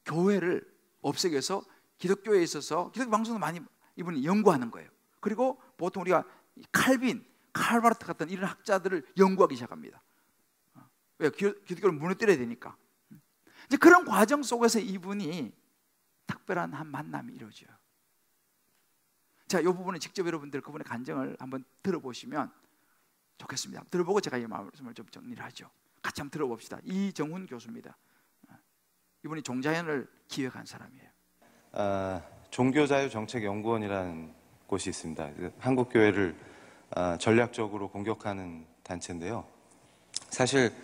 교회를 없애기 위해서 기독교에 있어서 기독교 방송도 많이 이분이 연구하는 거예요. 그리고 보통 우리가 칼빈, 칼바르트 같은 이런 학자들을 연구하기 시작합니다. 왜? 기독교를 무너뜨려야 되니까. 이제 그런 과정 속에서 이분이 특별한 한 만남이 이루어져요. 자, 이 부분은 직접 여러분들 그분의 간증을 한번 들어보시면 좋겠습니다. 들어보고 제가 이 말씀을 좀 정리를 하죠. 같이 한번 들어봅시다. 이정훈 교수입니다. 이분이 종자연을 기획한 사람이에요.
종교자유정책연구원이라는 곳이 있습니다. 한국교회를 전략적으로 공격하는 단체인데요. 사실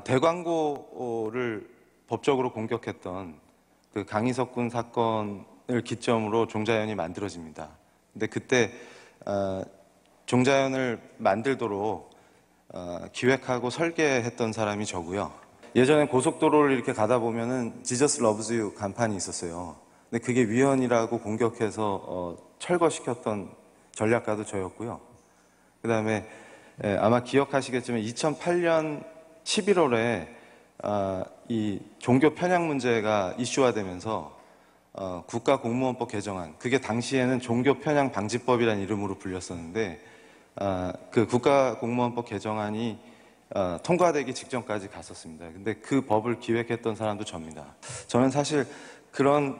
대광고를 법적으로 공격했던 그 강희석군 사건을 기점으로 종자연이 만들어집니다. 근데 그때 종자연을 만들도록 기획하고 설계했던 사람이 저고요. 예전에 고속도로를 이렇게 가다 보면은 Jesus loves you 간판이 있었어요. 근데 그게 위헌이라고 공격해서 철거시켰던 전략가도 저였고요. 그 다음에 아마 기억하시겠지만 2008년 11월에 이 종교 편향 문제가 이슈화되면서 국가공무원법 개정안, 그게 당시에는 종교 편향 방지법이라는 이름으로 불렸었는데 그 국가공무원법 개정안이 통과되기 직전까지 갔었습니다. 근데 그 법을 기획했던 사람도 접니다. 저는 사실 그런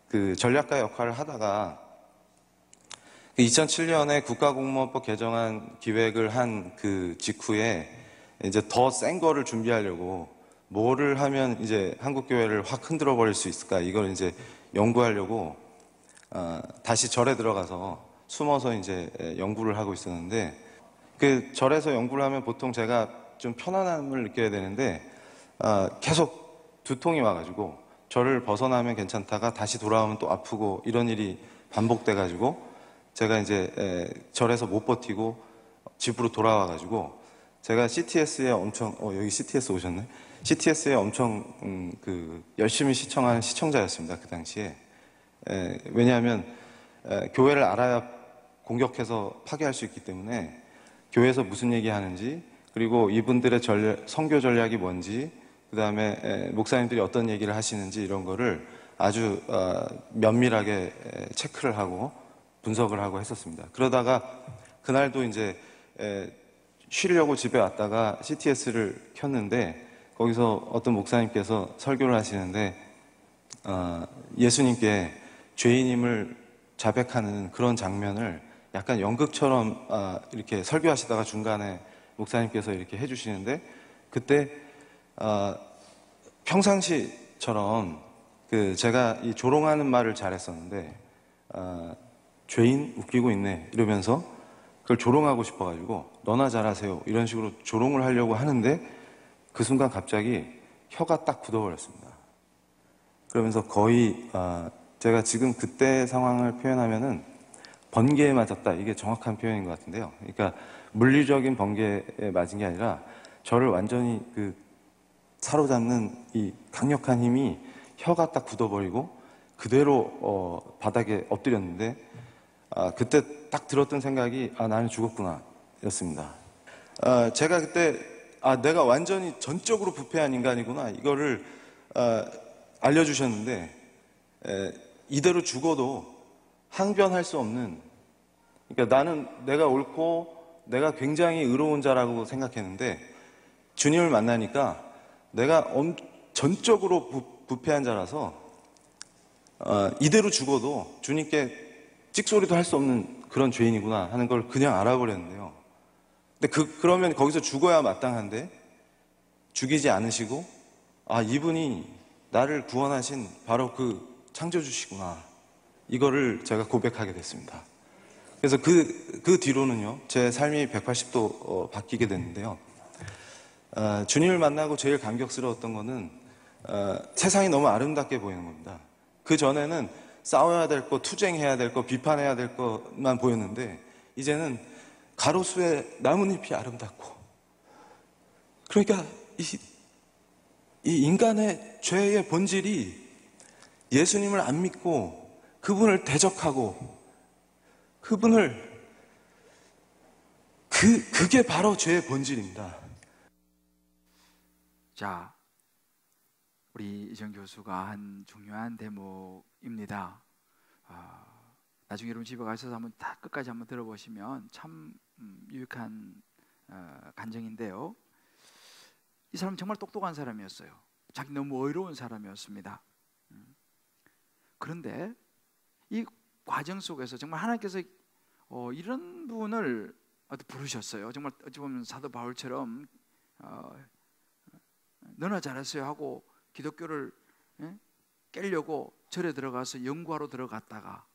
그 전략가 역할을 하다가 2007년에 국가공무원법 개정안 기획을 한 그 직후에 이제 더 센 거를 준비하려고 뭐를 하면 이제 한국교회를 확 흔들어 버릴 수 있을까, 이걸 이제 연구하려고 다시 절에 들어가서 숨어서 이제 연구를 하고 있었는데, 그 절에서 연구를 하면 보통 제가 좀 편안함을 느껴야 되는데 계속 두통이 와가지고 절을 벗어나면 괜찮다가 다시 돌아오면 또 아프고 이런 일이 반복돼가지고 제가 이제 절에서 못 버티고 집으로 돌아와가지고 제가 CTS에 엄청 여기 CTS 오셨네. CTS에 엄청 그 열심히 시청하는 시청자였습니다, 그 당시에. 왜냐하면 교회를 알아야 공격해서 파괴할 수 있기 때문에 교회에서 무슨 얘기하는지, 그리고 이분들의 선교 전략이 뭔지, 그 다음에 목사님들이 어떤 얘기를 하시는지 이런 거를 아주 면밀하게 체크를 하고 분석을 하고 했었습니다. 그러다가 그날도 이제 쉬려고 집에 왔다가 CTS를 켰는데 거기서 어떤 목사님께서 설교를 하시는데 예수님께 죄인임을 자백하는 그런 장면을 약간 연극처럼 이렇게 설교하시다가 중간에 목사님께서 이렇게 해주시는데, 그때 평상시처럼 그 제가 이 조롱하는 말을 잘했었는데 죄인 웃기고 있네 이러면서 그걸 조롱하고 싶어가지고 너나 잘하세요 이런 식으로 조롱을 하려고 하는데 그 순간 갑자기 혀가 딱 굳어버렸습니다. 그러면서 거의 제가 지금 그때 상황을 표현하면은 번개에 맞았다, 이게 정확한 표현인 것 같은데요. 그러니까 물리적인 번개에 맞은 게 아니라 저를 완전히 그 사로잡는 이 강력한 힘이 혀가 딱 굳어버리고 그대로 바닥에 엎드렸는데 그때 딱 들었던 생각이 나는 죽었구나 였습니다. 제가 그때 내가 완전히 전적으로 부패한 인간이구나, 이거를 알려주셨는데 이대로 죽어도 항변할 수 없는, 그러니까 나는 내가 옳고 내가 굉장히 의로운 자라고 생각했는데 주님을 만나니까 내가 전적으로 부패한 자라서 이대로 죽어도 주님께 찍소리도 할 수 없는 그런 죄인이구나 하는 걸 그냥 알아버렸는데요. 근데 그러면 거기서 죽어야 마땅한데 죽이지 않으시고 이분이 나를 구원하신 바로 그 창조주시구나, 이거를 제가 고백하게 됐습니다. 그래서 그 뒤로는요 제 삶이 180도 바뀌게 됐는데요. 주님을 만나고 제일 감격스러웠던 거는 세상이 너무 아름답게 보이는 겁니다. 그 전에는 싸워야 될 거, 투쟁해야 될 거, 비판해야 될 것만 보였는데 이제는 가로수에 나뭇잎이 아름답고, 그러니까 이 인간의 죄의 본질이 예수님을 안 믿고 그분을 대적하고 그게 바로 죄의 본질입니다.
자, 우리 이정 교수가 한 중요한 대목입니다. 나중에 여러분 집에 가셔서 한번 다 끝까지 한번 들어보시면 참 유익한 간증인데요. 이 사람은 정말 똑똑한 사람이었어요. 자기 너무 어이로운 사람이었습니다. 그런데 이 과정 속에서 정말 하나님께서 이런 분을 부르셨어요. 정말 어찌 보면 사도 바울처럼 너나 잘했어요 하고 기독교를 깨려고 절에 들어가서 연구하러 들어갔다가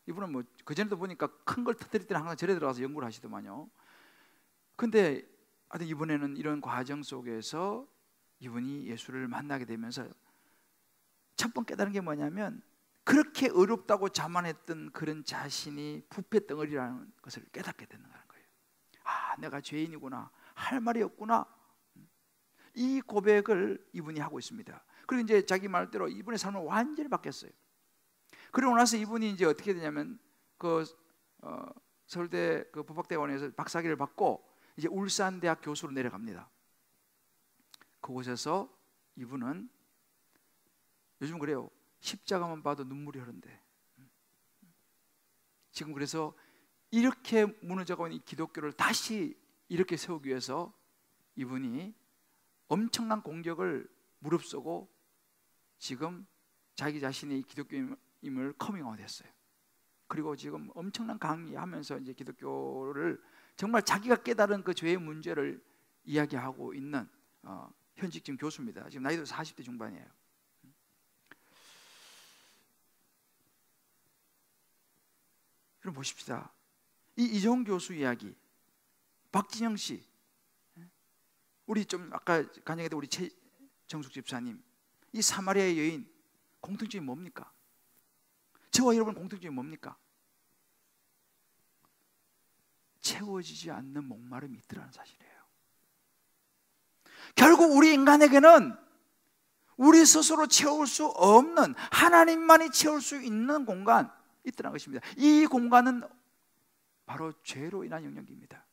이분은 뭐 그전에도 보니까 큰 걸 터뜨릴 때는 항상 절에 들어가서 연구를 하시더만요. 근데 이번에는 이런 과정 속에서 이분이 예수를 만나게 되면서 첫 번 깨달은 게 뭐냐면 그렇게 어렵다고 자만했던 그런 자신이 부패 덩어리라는 것을 깨닫게 되는 거예요. 내가 죄인이구나, 할 말이 없구나, 이 고백을 이분이 하고 있습니다. 그리고 이제 자기 말대로 이분의 삶은 완전히 바뀌었어요. 그러고 나서 이분이 이제 어떻게 되냐면 서울대 법학대학원에서 박사학위를 받고 이제 울산대학 교수로 내려갑니다. 그곳에서 이분은 요즘 그래요. 십자가만 봐도 눈물이 흐른대. 지금 그래서 이렇게 무너져가는 이 기독교를 다시 이렇게 세우기 위해서 이분이 엄청난 공격을 무릅쓰고 지금 자기 자신이 기독교임을 커밍아웃 했어요. 그리고 지금 엄청난 강의하면서 이제 기독교를 정말 자기가 깨달은 그 죄의 문제를 이야기하고 있는 현직 지금 교수입니다. 지금 나이도 40대 중반이에요. 여러분 보십시다. 이 이종 교수 이야기, 박진영 씨, 우리 좀 아까 간증했던 우리 최정숙 집사님, 이 사마리아의 여인 공통점이 뭡니까? 저와 여러분 공통점이 뭡니까? 채워지지 않는 목마름이 있더라는 사실이에요. 결국 우리 인간에게는 우리 스스로 채울 수 없는, 하나님만이 채울 수 있는 공간 있더라는 것입니다. 이 공간은 바로 죄로 인한 영역입니다.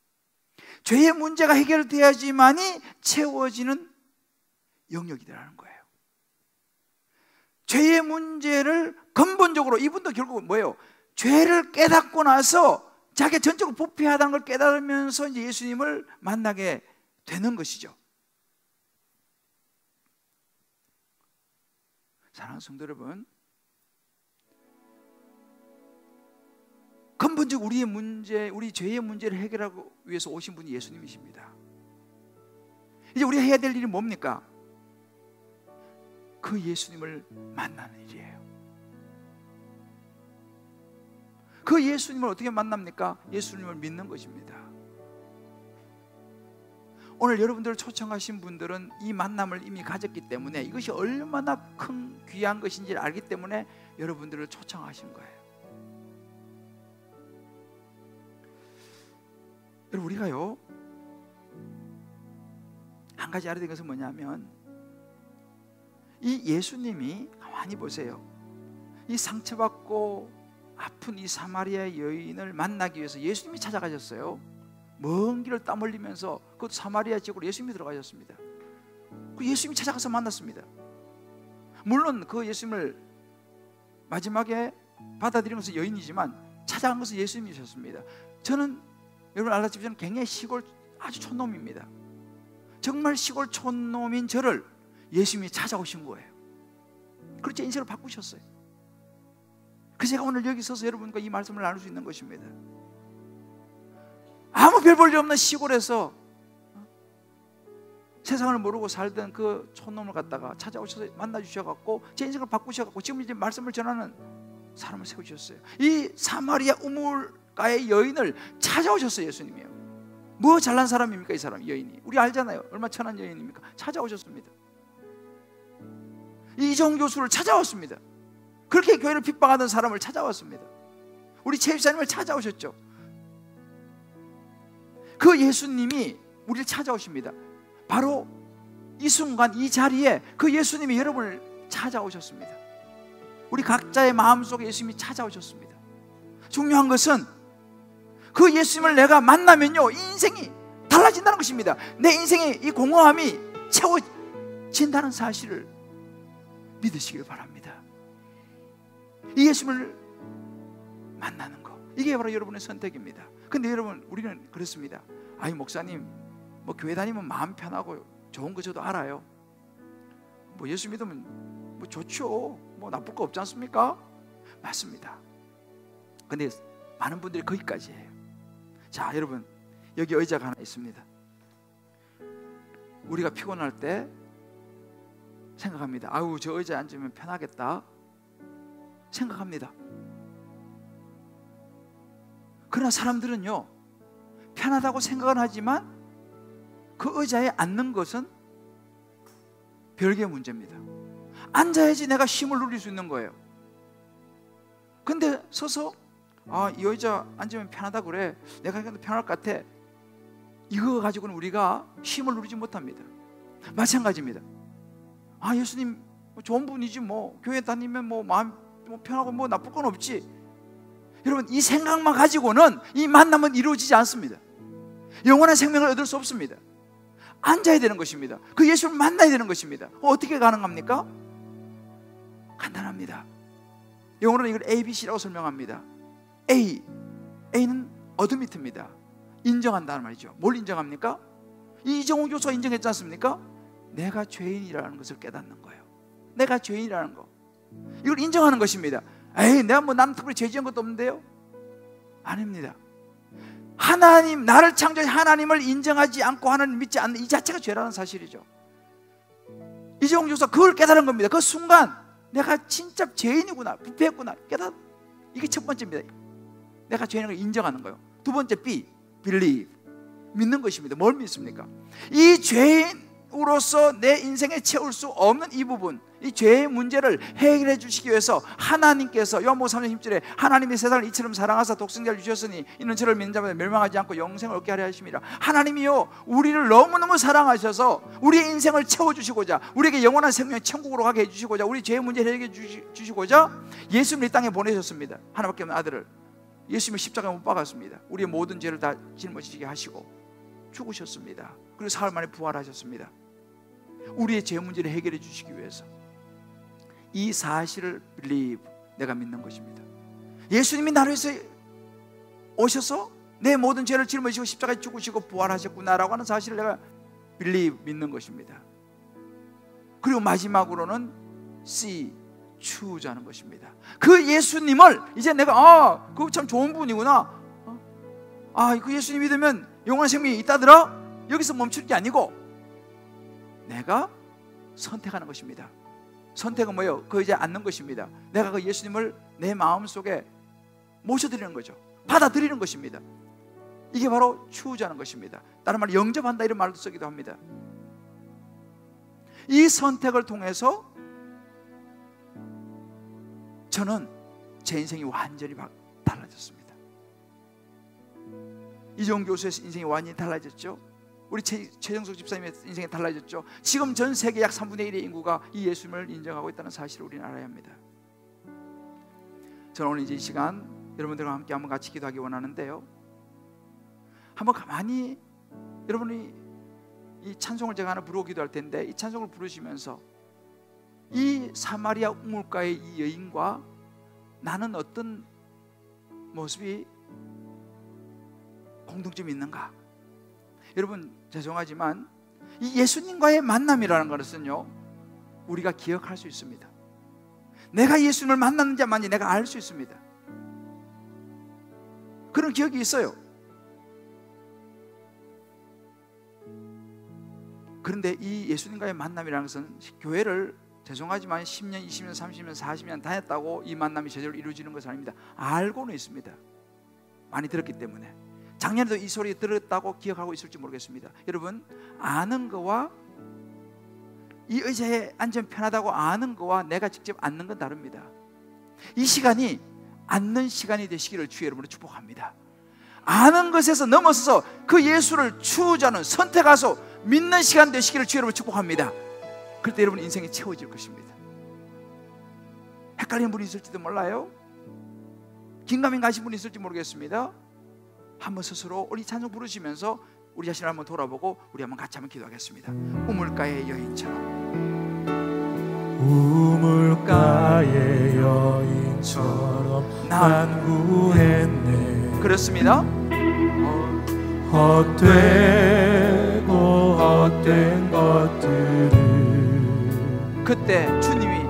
죄의 문제가 해결되어야지만이 채워지는 영역이라는 거예요. 죄의 문제를 근본적으로, 이분도 결국 뭐예요? 죄를 깨닫고 나서 자기가 전적으로 부패하다는 걸 깨달으면서 이제 예수님을 만나게 되는 것이죠. 사랑하는 성도 여러분, 근본적 우리의 문제, 우리 죄의 문제를 해결하기 위해서 오신 분이 예수님이십니다. 이제 우리가 해야 될 일이 뭡니까? 그 예수님을 만나는 일이에요. 그 예수님을 어떻게 만납니까? 예수님을 믿는 것입니다. 오늘 여러분들을 초청하신 분들은 이 만남을 이미 가졌기 때문에, 이것이 얼마나 큰 귀한 것인지를 알기 때문에 여러분들을 초청하신 거예요. 여러분, 우리가요, 한 가지 알아야 되는 것은 뭐냐면, 이 예수님이 가만히 보세요. 이 상처받고 아픈 이 사마리아 여인을 만나기 위해서 예수님이 찾아가셨어요. 먼 길을 땀 흘리면서 그것도 사마리아 지역으로 예수님이 들어가셨습니다. 그 예수님이 찾아가서 만났습니다. 물론 그 예수님을 마지막에 받아들인 것은 여인이지만 찾아간 것은 예수님이셨습니다. 저는 여러분 알다시피 저는 굉장히 시골 아주 촌놈입니다. 정말 시골 촌놈인 저를 예수님이 찾아오신 거예요. 그래서 제 인생을 바꾸셨어요. 그래서 제가 오늘 여기 서서 여러분과 이 말씀을 나눌 수 있는 것입니다. 아무 별 볼 일 없는 시골에서 세상을 모르고 살던 그 촌놈을 갖다가 찾아오셔서 만나주셔갖고 제 인생을 바꾸셔갖고 지금 이제 말씀을 전하는 사람을 세우셨어요. 이 사마리아 우물가의 여인을 찾아오셨어요. 예수님이요. 뭐 잘난 사람입니까? 이 사람, 여인이. 우리 알잖아요. 얼마나 천한 여인입니까? 찾아오셨습니다. 이종 교수를 찾아왔습니다. 그렇게 교회를 핍박하던 사람을 찾아왔습니다. 우리 최 집사님을 찾아오셨죠. 그 예수님이 우리를 찾아오십니다. 바로 이 순간 이 자리에 그 예수님이 여러분을 찾아오셨습니다. 우리 각자의 마음속에 예수님이 찾아오셨습니다. 중요한 것은 그 예수님을 내가 만나면요, 인생이 달라진다는 것입니다. 내 인생의 이 공허함이 채워진다는 사실을 믿으시길 바랍니다. 이 예수님을 만나는 거, 이게 바로 여러분의 선택입니다. 근데 여러분, 우리는 그렇습니다. 아이 목사님, 뭐 교회 다니면 마음 편하고 좋은 거 저도 알아요. 뭐 예수 믿으면 뭐 좋죠. 뭐 나쁠 거 없지 않습니까? 맞습니다. 근데 많은 분들이 거기까지 해요. 자, 여러분, 여기 의자가 하나 있습니다. 우리가 피곤할 때 생각합니다. 아유, 저 의자에 앉으면 편하겠다 생각합니다. 그러나 사람들은요, 편하다고 생각은 하지만 그 의자에 앉는 것은 별개의 문제입니다. 앉아야지 내가 쉼을 누릴 수 있는 거예요. 근데 서서 이 의자 앉으면 편하다 그래, 내가 편할 것 같아, 이거 가지고는 우리가 쉼을 누리지 못합니다. 마찬가지입니다. 예수님 좋은 분이지, 뭐 교회 다니면 뭐 마음 편하고 뭐 나쁠 건 없지. 여러분, 이 생각만 가지고는 이 만남은 이루어지지 않습니다. 영원한 생명을 얻을 수 없습니다. 앉아야 되는 것입니다. 그 예수를 만나야 되는 것입니다. 어떻게 가능합니까? 간단합니다. 영어로는 이걸 ABC라고 설명합니다. A는 어드미트입니다. 인정한다는 말이죠. 뭘 인정합니까? 이정호 교수가 인정했지 않습니까? 내가 죄인이라는 것을 깨닫는 거예요. 내가 죄인이라는 거, 이걸 인정하는 것입니다. 내가 남 특별히 죄 지은 것도 없는데요? 아닙니다. 하나님, 나를 창조한 하나님을 인정하지 않고 하나님을 믿지 않는 이 자체가 죄라는 사실이죠. 이정호 교수가 그걸 깨달은 겁니다. 그 순간 내가 진짜 죄인이구나, 부패했구나 깨닫. 이게 첫 번째입니다. 내가 죄인인 걸 인정하는 거예요. 두 번째 B, believe, 믿는 것입니다. 뭘 믿습니까? 이 죄인으로서 내 인생에 채울 수 없는 이 부분, 이 죄의 문제를 해결해 주시기 위해서 하나님께서 요한복음 3장 10절에 하나님이 세상을 이처럼 사랑하사 독생자를 주셨으니 이는 저를 믿는 자마다 멸망하지 않고 영생을 얻게 하려 하심이라. 하나님이요, 우리를 너무너무 사랑하셔서 우리의 인생을 채워주시고자, 우리에게 영원한 생명 천국으로 가게 해주시고자, 우리 죄의 문제를 해결해 주시고자 예수님을 이 땅에 보내셨습니다. 하나밖에 없는 아들을. 예수님이 십자가에 못 박았습니다. 우리의 모든 죄를 다 짊어지게 하시고 죽으셨습니다. 그리고 사흘 만에 부활하셨습니다. 우리의 죄 문제를 해결해 주시기 위해서. 이 사실을 believe, 내가 믿는 것입니다. 예수님이 나를 위해서 오셔서 내 모든 죄를 짊어지시고 십자가에 죽으시고 부활하셨구나라고 하는 사실을 내가 believe, 믿는 것입니다. 그리고 마지막으로는 see, choose 하는 것입니다. 그 예수님을 이제 내가 그거 참 좋은 분이구나, 그 예수님 믿으면 영원한 생명이 있다더라, 여기서 멈출 게 아니고 내가 선택하는 것입니다. 선택은 뭐예요? 그 이제 앉는 것입니다. 내가 그 예수님을 내 마음속에 모셔드리는 거죠. 받아들이는 것입니다. 이게 바로 추우자는 것입니다. 다른 말로 영접한다, 이런 말도 쓰기도 합니다. 이 선택을 통해서 저는 제 인생이 완전히 달라졌습니다. 이종 교수의 인생이 완전히 달라졌죠. 우리 최정숙 집사님의 인생이 달라졌죠. 지금 전 세계 약 3분의 1의 인구가 이 예수님을 인정하고 있다는 사실을 우리는 알아야 합니다. 저는 오늘 이제 이 시간 여러분들과 함께 한번 같이 기도하기 원하는데요, 한번 가만히 여러분이 이 찬송을 제가 하나 부르고 기도할 텐데, 이 찬송을 부르시면서 이 사마리아 우물가의 이 여인과 나는 어떤 모습이 공통점이 있는가? 여러분, 죄송하지만 이 예수님과의 만남이라는 것은요, 우리가 기억할 수 있습니다. 내가 예수님을 만났는지만이 내가 알 수 있습니다. 그런 기억이 있어요. 그런데 이 예수님과의 만남이라는 것은 교회를 죄송하지만 10년, 20년, 30년, 40년 다녔다고 이 만남이 제대로 이루어지는 것은 아닙니다. 알고는 있습니다. 많이 들었기 때문에. 작년에도 이 소리 들었다고 기억하고 있을지 모르겠습니다. 여러분, 아는 거와 이 의자에 앉으면 편하다고 아는 거와 내가 직접 앉는 건 다릅니다. 이 시간이 앉는 시간이 되시기를 주의 이름으로 축복합니다. 아는 것에서 넘어서서 그 예수를 추구하는, 선택하소 믿는 시간 되시기를 주의 이름으로 축복합니다. 그럴 때 여러분 인생이 채워질 것입니다. 헷갈리는 분이 있을지도 몰라요. 긴가민 가신 분이 있을지 모르겠습니다. 한번 스스로 우리 찬송 부르시면서 우리 자신을 한번 돌아보고 우리 한번 같이 한번 기도하겠습니다. 우물가의 여인처럼,
우물가의 여인처럼 난 구했네.
그렇습니다.
헛되고 헛된 것들을
그때 주님이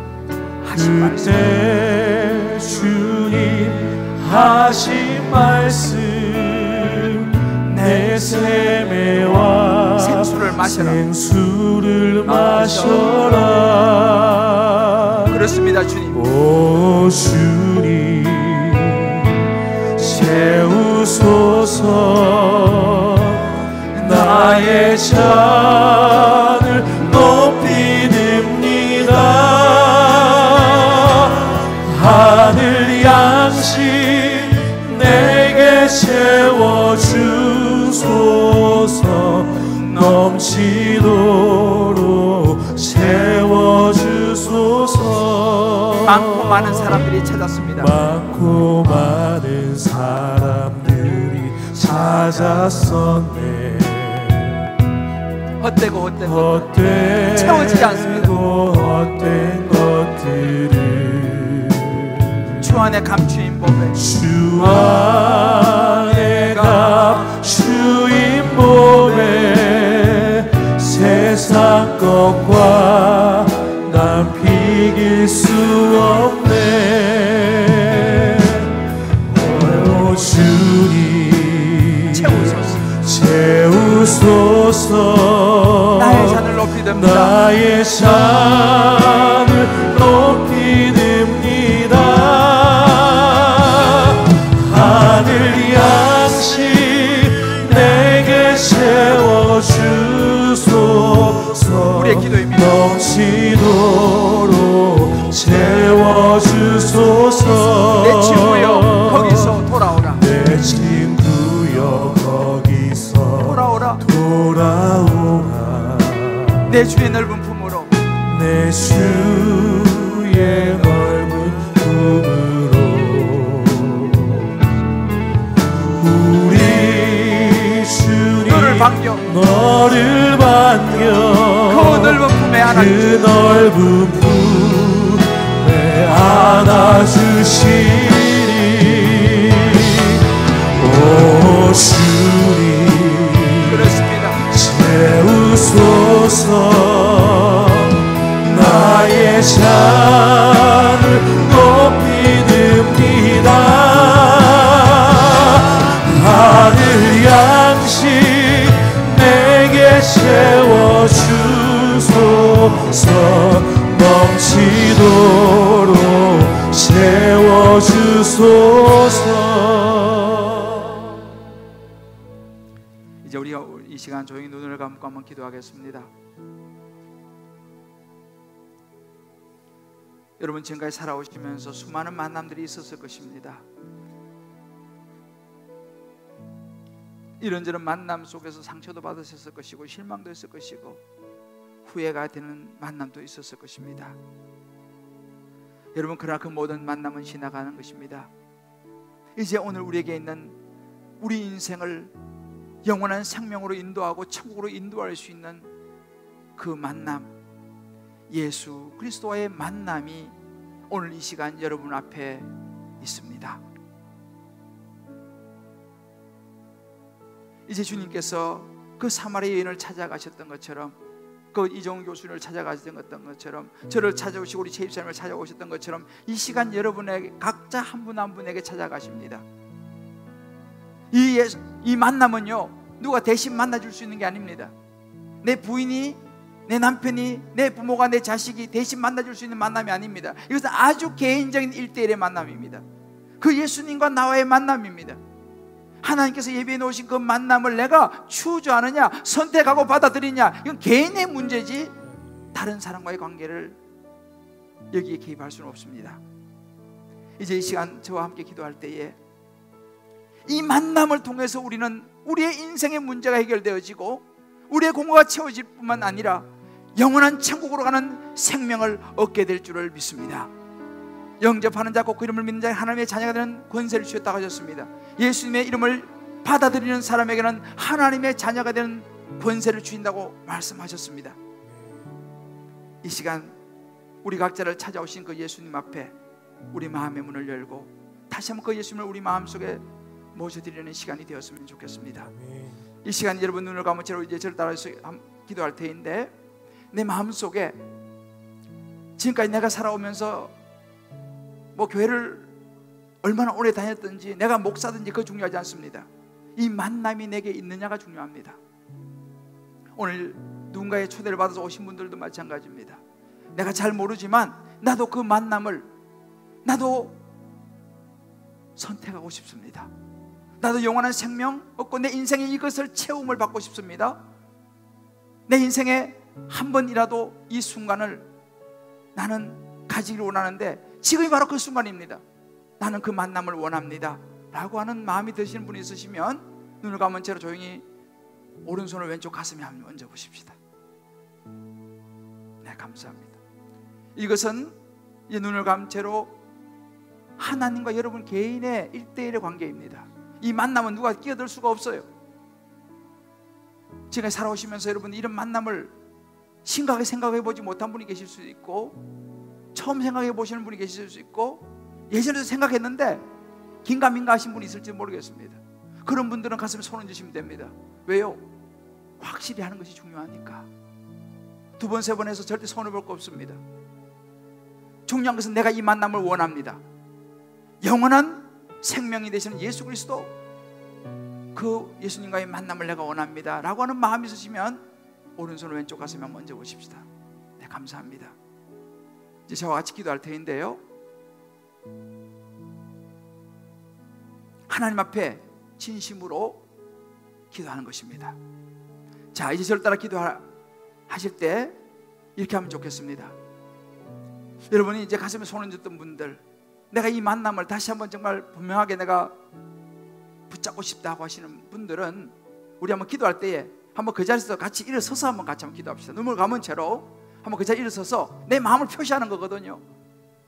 하신 말씀,
그때 주님 하신 말씀, 내 샘에와
생수를 마셔라.
생수를 마셔라.
그렇습니다. 주님,
오 주님 채우소서. 나의 잔을 높이 듭니다. 하늘 양식 내게 채워주소서. 넘치도록 채워주소서.
많고 많은 사람들이 찾았습니다.
많고 많은 사람들이 찾았었네.
헛되고 채워지지 않습니다.
헛된 것들을
주 안에 감추인 법에
주 안에 감추인 법에 세상 것과 난 비길 수 없네. 오 주님 채우소서.
나의 잔을 높이듭니다.
나의 잔을 높이듭니다. 하늘 양식 내게 채워주소서.
우리의 기도입니다.
넘치도록 채워주소서.
내 친구여 거기서 돌아오라.
내 친구여 거기서
돌아오라. 내 주의 넓은 품으로
내 주의 넓은 품으로 우리 주님
너를 반겨 그 넓은 품에
그 넓은 품에 안아주시리. 오 주님
그렇습니다.
채우소서. 나의 잔을 높이듭니다. 하늘 양식 내게 채워주소서. 넘치도록 채워주소서.
이제 우리가 이 시간 조용히 눈을 감고 한번 기도하겠습니다. 여러분 지금까지 살아오시면서 수많은 만남들이 있었을 것입니다. 이런저런 만남 속에서 상처도 받으셨을 것이고 실망도 했을 것이고 후회가 되는 만남도 있었을 것입니다. 여러분 그러나 그 모든 만남은 지나가는 것입니다. 이제 오늘 우리에게 있는 우리 인생을 영원한 생명으로 인도하고 천국으로 인도할 수 있는 그 만남, 예수 그리스도와의 만남이 오늘 이 시간 여러분 앞에 있습니다. 이제 주님께서 그 사마리아 여인을 찾아가셨던 것처럼, 그 이종훈 교수를 찾아가셨던 것처럼, 저를 찾아오시고 우리 최입사님을 찾아오셨던 것처럼 이 시간 여러분에게 각자 한 분 한 분에게 찾아가십니다. 이 만남은요 누가 대신 만나줄 수 있는 게 아닙니다. 내 부인이, 내 남편이, 내 부모가, 내 자식이 대신 만나줄 수 있는 만남이 아닙니다. 이것은 아주 개인적인 1:1의 만남입니다. 그 예수님과 나와의 만남입니다. 하나님께서 예비해 놓으신 그 만남을 내가 추구하느냐 선택하고 받아들이냐, 이건 개인의 문제지 다른 사람과의 관계를 여기에 개입할 수는 없습니다. 이제 이 시간 저와 함께 기도할 때에 이 만남을 통해서 우리는 우리의 인생의 문제가 해결되어지고 우리의 공허가 채워질 뿐만 아니라 영원한 천국으로 가는 생명을 얻게 될 줄을 믿습니다. 영접하는 자, 곧 그 이름을 믿는 자에 하나님의 자녀가 되는 권세를 주셨다고 하셨습니다. 예수님의 이름을 받아들이는 사람에게는 하나님의 자녀가 되는 권세를 주신다고 말씀하셨습니다. 이 시간 우리 각자를 찾아오신 그 예수님 앞에 우리 마음의 문을 열고 다시 한번 그 예수님을 우리 마음속에 모셔드리는 시간이 되었으면 좋겠습니다. 이 시간 여러분 눈을 감은 채로 이제 저를 따라서 기도할 때인데, 내 마음속에 지금까지 내가 살아오면서 뭐 교회를 얼마나 오래 다녔든지 내가 목사든지 그거 중요하지 않습니다. 이 만남이 내게 있느냐가 중요합니다. 오늘 누군가의 초대를 받아서 오신 분들도 마찬가지입니다. 내가 잘 모르지만 나도 그 만남을 나도 선택하고 싶습니다. 나도 영원한 생명 얻고 내 인생에 이것을 체험을 받고 싶습니다. 내 인생에 한 번이라도 이 순간을 나는 가지기를 원하는데 지금이 바로 그 순간입니다. 나는 그 만남을 원합니다 라고 하는 마음이 드시는 분이 있으시면 눈을 감은 채로 조용히 오른손을 왼쪽 가슴에 한번 얹어 보십시다. 네, 감사합니다. 이것은 이 눈을 감은 채로 하나님과 여러분 개인의 1:1의 관계입니다. 이 만남은 누가 끼어들 수가 없어요. 지금까지 살아오시면서 여러분 이런 만남을 심각하게 생각해 보지 못한 분이 계실 수도 있고, 처음 생각해 보시는 분이 계실 수 있고, 예전에도 생각했는데 긴가민가 하신 분이 있을지 모르겠습니다. 그런 분들은 가슴에 손 얹으시면 됩니다. 왜요? 확실히 하는 것이 중요하니까. 두 번, 세 번 해서 절대 손해볼 거 없습니다. 중요한 것은 내가 이 만남을 원합니다. 영원한 생명이 되시는 예수 그리스도, 그 예수님과의 만남을 내가 원합니다 라고 하는 마음이 있으시면 오른손 왼쪽 가슴에 한번 얹어 보십시다. 네, 감사합니다. 이제 저와 같이 기도할 테인데요, 하나님 앞에 진심으로 기도하는 것입니다. 자, 이제 저를 따라 기도하실 때 이렇게 하면 좋겠습니다. 여러분이 이제 가슴에 손 얹었던 분들, 내가 이 만남을 다시 한번 정말 분명하게 내가 붙잡고 싶다고 하시는 분들은 우리 한번 기도할 때에 한번 그 자리에서 같이 일어서서 한번 같이 한번 기도합시다. 눈물 감은 채로 한번 그 자리에 일어서서 내 마음을 표시하는 거거든요.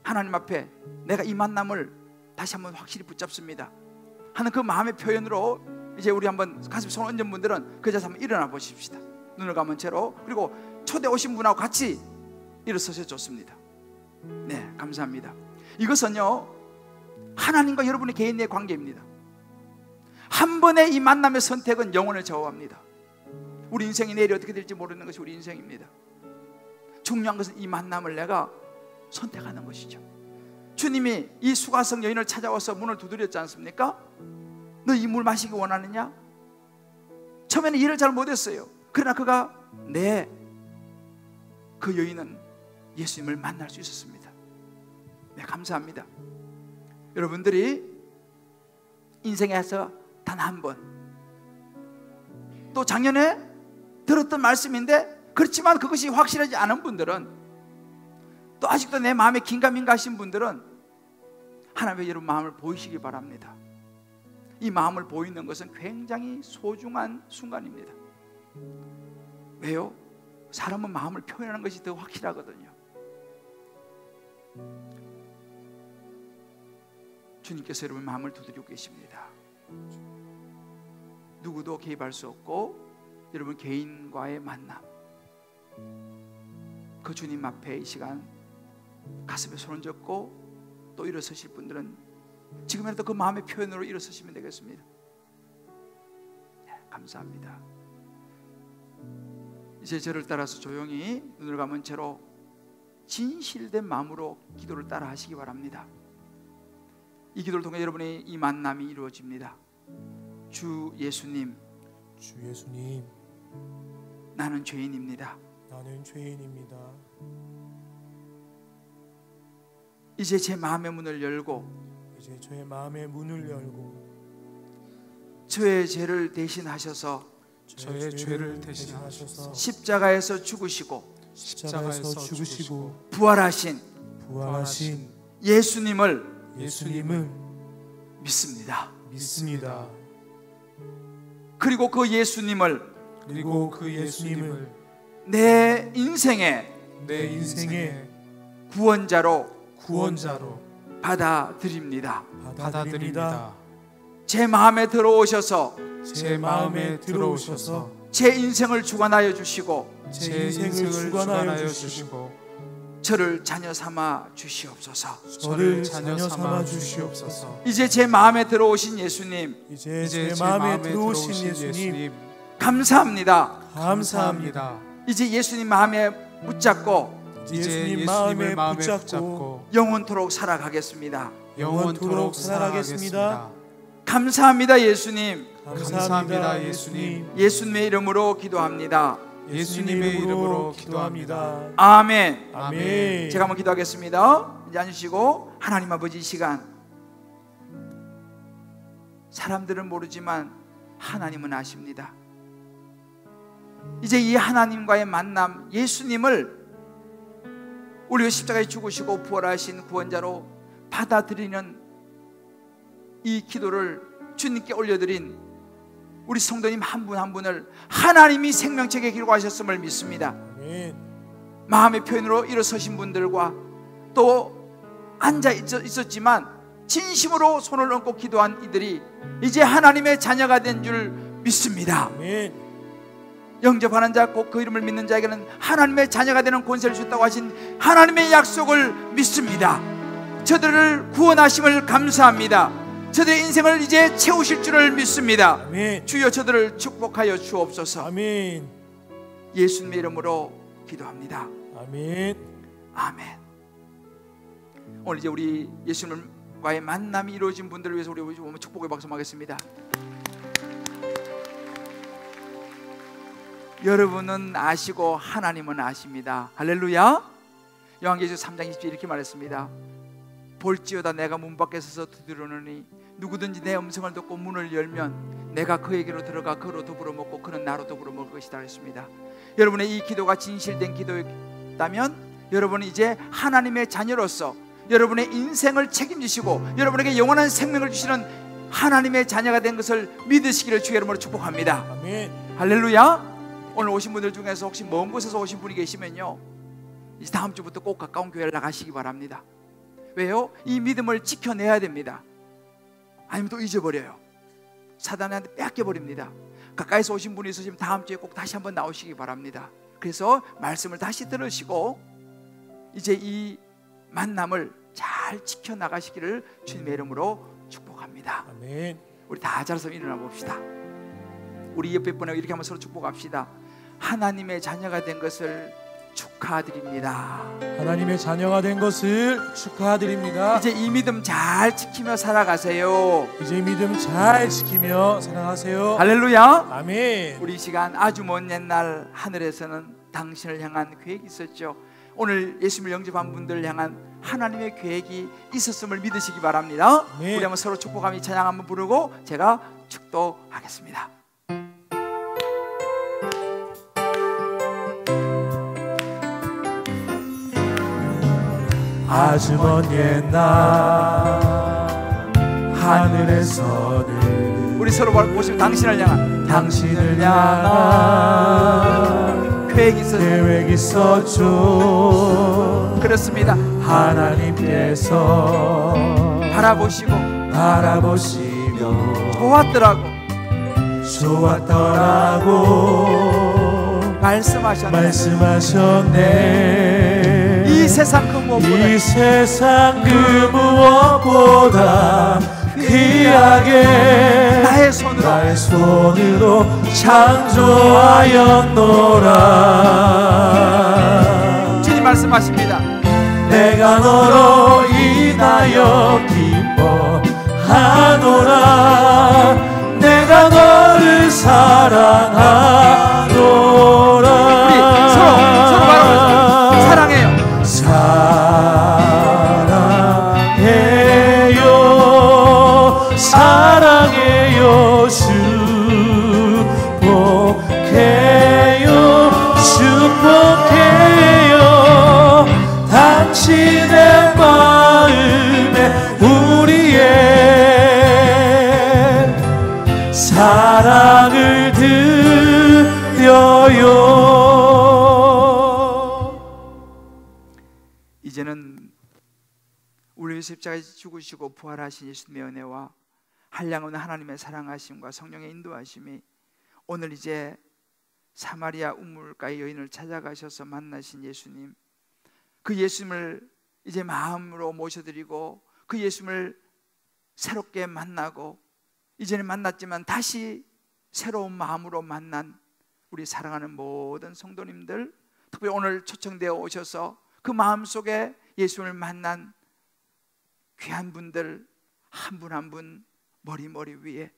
하나님 앞에 내가 이 만남을 다시 한번 확실히 붙잡습니다 하는 그 마음의 표현으로 이제 우리 한번 가슴에 손 얹은 분들은 그 자리에서 한번 일어나 보십시다. 눈을 감은 채로. 그리고 초대 오신 분하고 같이 일어서셔도 좋습니다. 네, 감사합니다. 이것은요, 하나님과 여러분의 개인의 관계입니다. 한 번의 이 만남의 선택은 영혼을 좌우합니다. 우리 인생이 내일이 어떻게 될지 모르는 것이 우리 인생입니다. 중요한 것은 이 만남을 내가 선택하는 것이죠. 주님이 이 수가성 여인을 찾아와서 문을 두드렸지 않습니까? 너 이 물 마시기 원하느냐? 처음에는 이해를 잘 못했어요. 그러나 그가 그 여인은 예수님을 만날 수 있었습니다. 네, 감사합니다. 여러분들이 인생에서 단 한 번, 또 작년에 들었던 말씀인데 그렇지만 그것이 확실하지 않은 분들은, 또 아직도 내 마음에 긴가민가 하신 분들은 하나님의 여러분 마음을 보이시기 바랍니다. 이 마음을 보이는 것은 굉장히 소중한 순간입니다. 왜요? 사람은 마음을 표현하는 것이 더 확실하거든요. 주님께서 여러분 마음을 두드리고 계십니다. 누구도 개입할 수 없고 여러분 개인과의 만남, 그 주님 앞에 이 시간 가슴에 손을 얹고 또 일어서실 분들은 지금이라도 그 마음의 표현으로 일어서시면 되겠습니다. 네, 감사합니다. 이제 저를 따라서 조용히 눈을 감은 채로 진실된 마음으로 기도를 따라 하시기 바랍니다. 이 기도를 통해 여러분의 이 만남이 이루어집니다. 주 예수님, 나는 죄인입니다. 이제 제 마음의 문을 열고 저의 죄를 대신하셔서 십자가에서 죽으시고 부활하신 예수님을 믿습니다. 그리고 그 예수님을 내 인생의 구원자로 받아들입니다. 제 마음에 들어오셔서 제 인생을 주관하여 주시고 저를 자녀 삼아 주시옵소서. 이제 제 마음에 들어오신 예수님, 감사합니다. 이제 예수님 마음에 붙잡고 영원토록 살아가겠습니다. 감사합니다 예수님. 예수님의 이름으로 기도합니다. 아멘. 제가 한번 기도하겠습니다. 이제 앉으시고, 하나님 아버지, 이 시간 사람들은 모르지만 하나님은 아십니다. 이제 이 하나님과의 만남, 예수님을 우리가 십자가에 죽으시고 부활하신 구원자로 받아들이는 이 기도를 주님께 올려드린 우리 성도님 한 분 한 분을 하나님이 생명책에 기록하셨음을 믿습니다. 마음의 표현으로 일어서신 분들과 또 앉아 있었지만 진심으로 손을 얹고 기도한 이들이 이제 하나님의 자녀가 된 줄 믿습니다. 영접하는 자 곧 그 이름을 믿는 자에게는 하나님의 자녀가 되는 권세를 주셨다고 하신 하나님의 약속을 믿습니다. 저들을 구원하심을 감사합니다. 저들의 인생을 이제 채우실 줄을 믿습니다.
아멘.
주여 저들을 축복하여 주옵소서.
아멘.
예수님의 이름으로 기도합니다.
아멘.
아멘. 오늘 이제 우리 예수님과의 만남이 이루어진 분들을 위해서 우리 축복의 박수 하겠습니다. 여러분은 아시고 하나님은 아십니다. 할렐루야. 요한계시록 3장 20절 이렇게 말했습니다. 볼지어다 내가 문 밖에 서서 두드리노니 누구든지 내 음성을 듣고 문을 열면 내가 그에게로 들어가 그로 더불어 먹고 그는 나로 더불어 먹을 것이다 했습니다. 여러분의 이 기도가 진실된 기도였다면 여러분은 이제 하나님의 자녀로서 여러분의 인생을 책임지시고 여러분에게 영원한 생명을 주시는 하나님의 자녀가 된 것을 믿으시기를 주의 이름으로 축복합니다.
아멘.
할렐루야. 오늘 오신 분들 중에서 혹시 먼 곳에서 오신 분이 계시면요, 이제 다음 주부터 꼭 가까운 교회를 나가시기 바랍니다. 왜요? 이 믿음을 지켜내야 됩니다. 아니면 또 잊어버려요. 사단한테 뺏겨버립니다. 가까이서 오신 분이 있으시면 다음 주에 꼭 다시 한번 나오시기 바랍니다. 그래서 말씀을 다시 들으시고 이제 이 만남을 잘 지켜나가시기를 주님의 이름으로 축복합니다.
아멘.
우리 다 자라서 일어나 봅시다. 우리 옆에 분하고 이렇게 한번 서로 축복합시다. 하나님의 자녀가 된 것을 축하드립니다.
하나님의 자녀가 된 것을 축하드립니다.
이제 이 믿음 잘 지키며 살아가세요.
이제 믿음 잘 지키며 살아가세요.
할렐루야.
아멘.
우리 이 시간 아주 먼 옛날 하늘에서는 당신을 향한 계획이 있었죠. 오늘 예수님을 영접한 분들을 향한 하나님의 계획이 있었음을 믿으시기 바랍니다.
네.
우리 한번 서로 축복하며 찬양 한번 부르고 제가 축도하겠습니다.
아주 먼 옛날 하늘에서는
우리 서로 보시면 당신을 향한
계획 있었죠.
그렇습니다.
하나님께서
바라보시고 좋았더라고 말씀하셨네. 이 세상 그 무엇보다
귀하게
나의 손으로
창조하였노라.
주님 말씀하십니다.
내가 너로 인하여 기뻐하노라. 내가 너를 사랑하노라.
우리 서로 말하면서 사랑해요.
사랑해요. 축복해요. 당신의 마음에 우리의 사랑을 드려요.
이제는 우리 십자가에 죽으시고 부활하신 예수님의 은혜와 한량없는 하나님의 사랑하심과 성령의 인도하심이 오늘 이제 사마리아 우물가의 여인을 찾아가셔서 만나신 예수님, 그 예수님을 이제 마음으로 모셔드리고 그 예수님을 새롭게 만나고 이제는 만났지만 다시 새로운 마음으로 만난 우리 사랑하는 모든 성도님들, 특별히 오늘 초청되어 오셔서 그 마음속에 예수님을 만난 귀한 분들 한 분 한 분 머리 위에,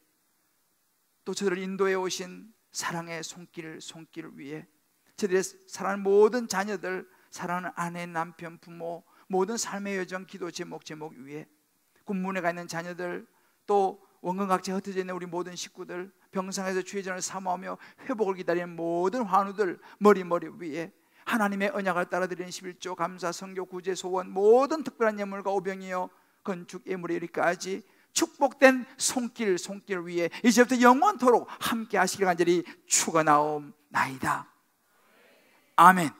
또 저들을 인도해 오신 사랑의 손길 위에, 저들의 사랑하는 모든 자녀들, 사랑하는 아내, 남편, 부모, 모든 삶의 여정, 기도 제목 위에, 군문에 가 있는 자녀들, 또 원근각지에 흩어져 있는 우리 모든 식구들, 병상에서 주의 전을 사모하며 회복을 기다리는 모든 환우들 머리 위에, 하나님의 언약을 따라드리는 11조 감사, 선교, 구제, 소원, 모든 특별한 예물과 오병이어 건축 예물에 이르기까지 축복된 손길 위에 이제부터 영원토록 함께 하시길 간절히 축원하옵나이다. 아멘.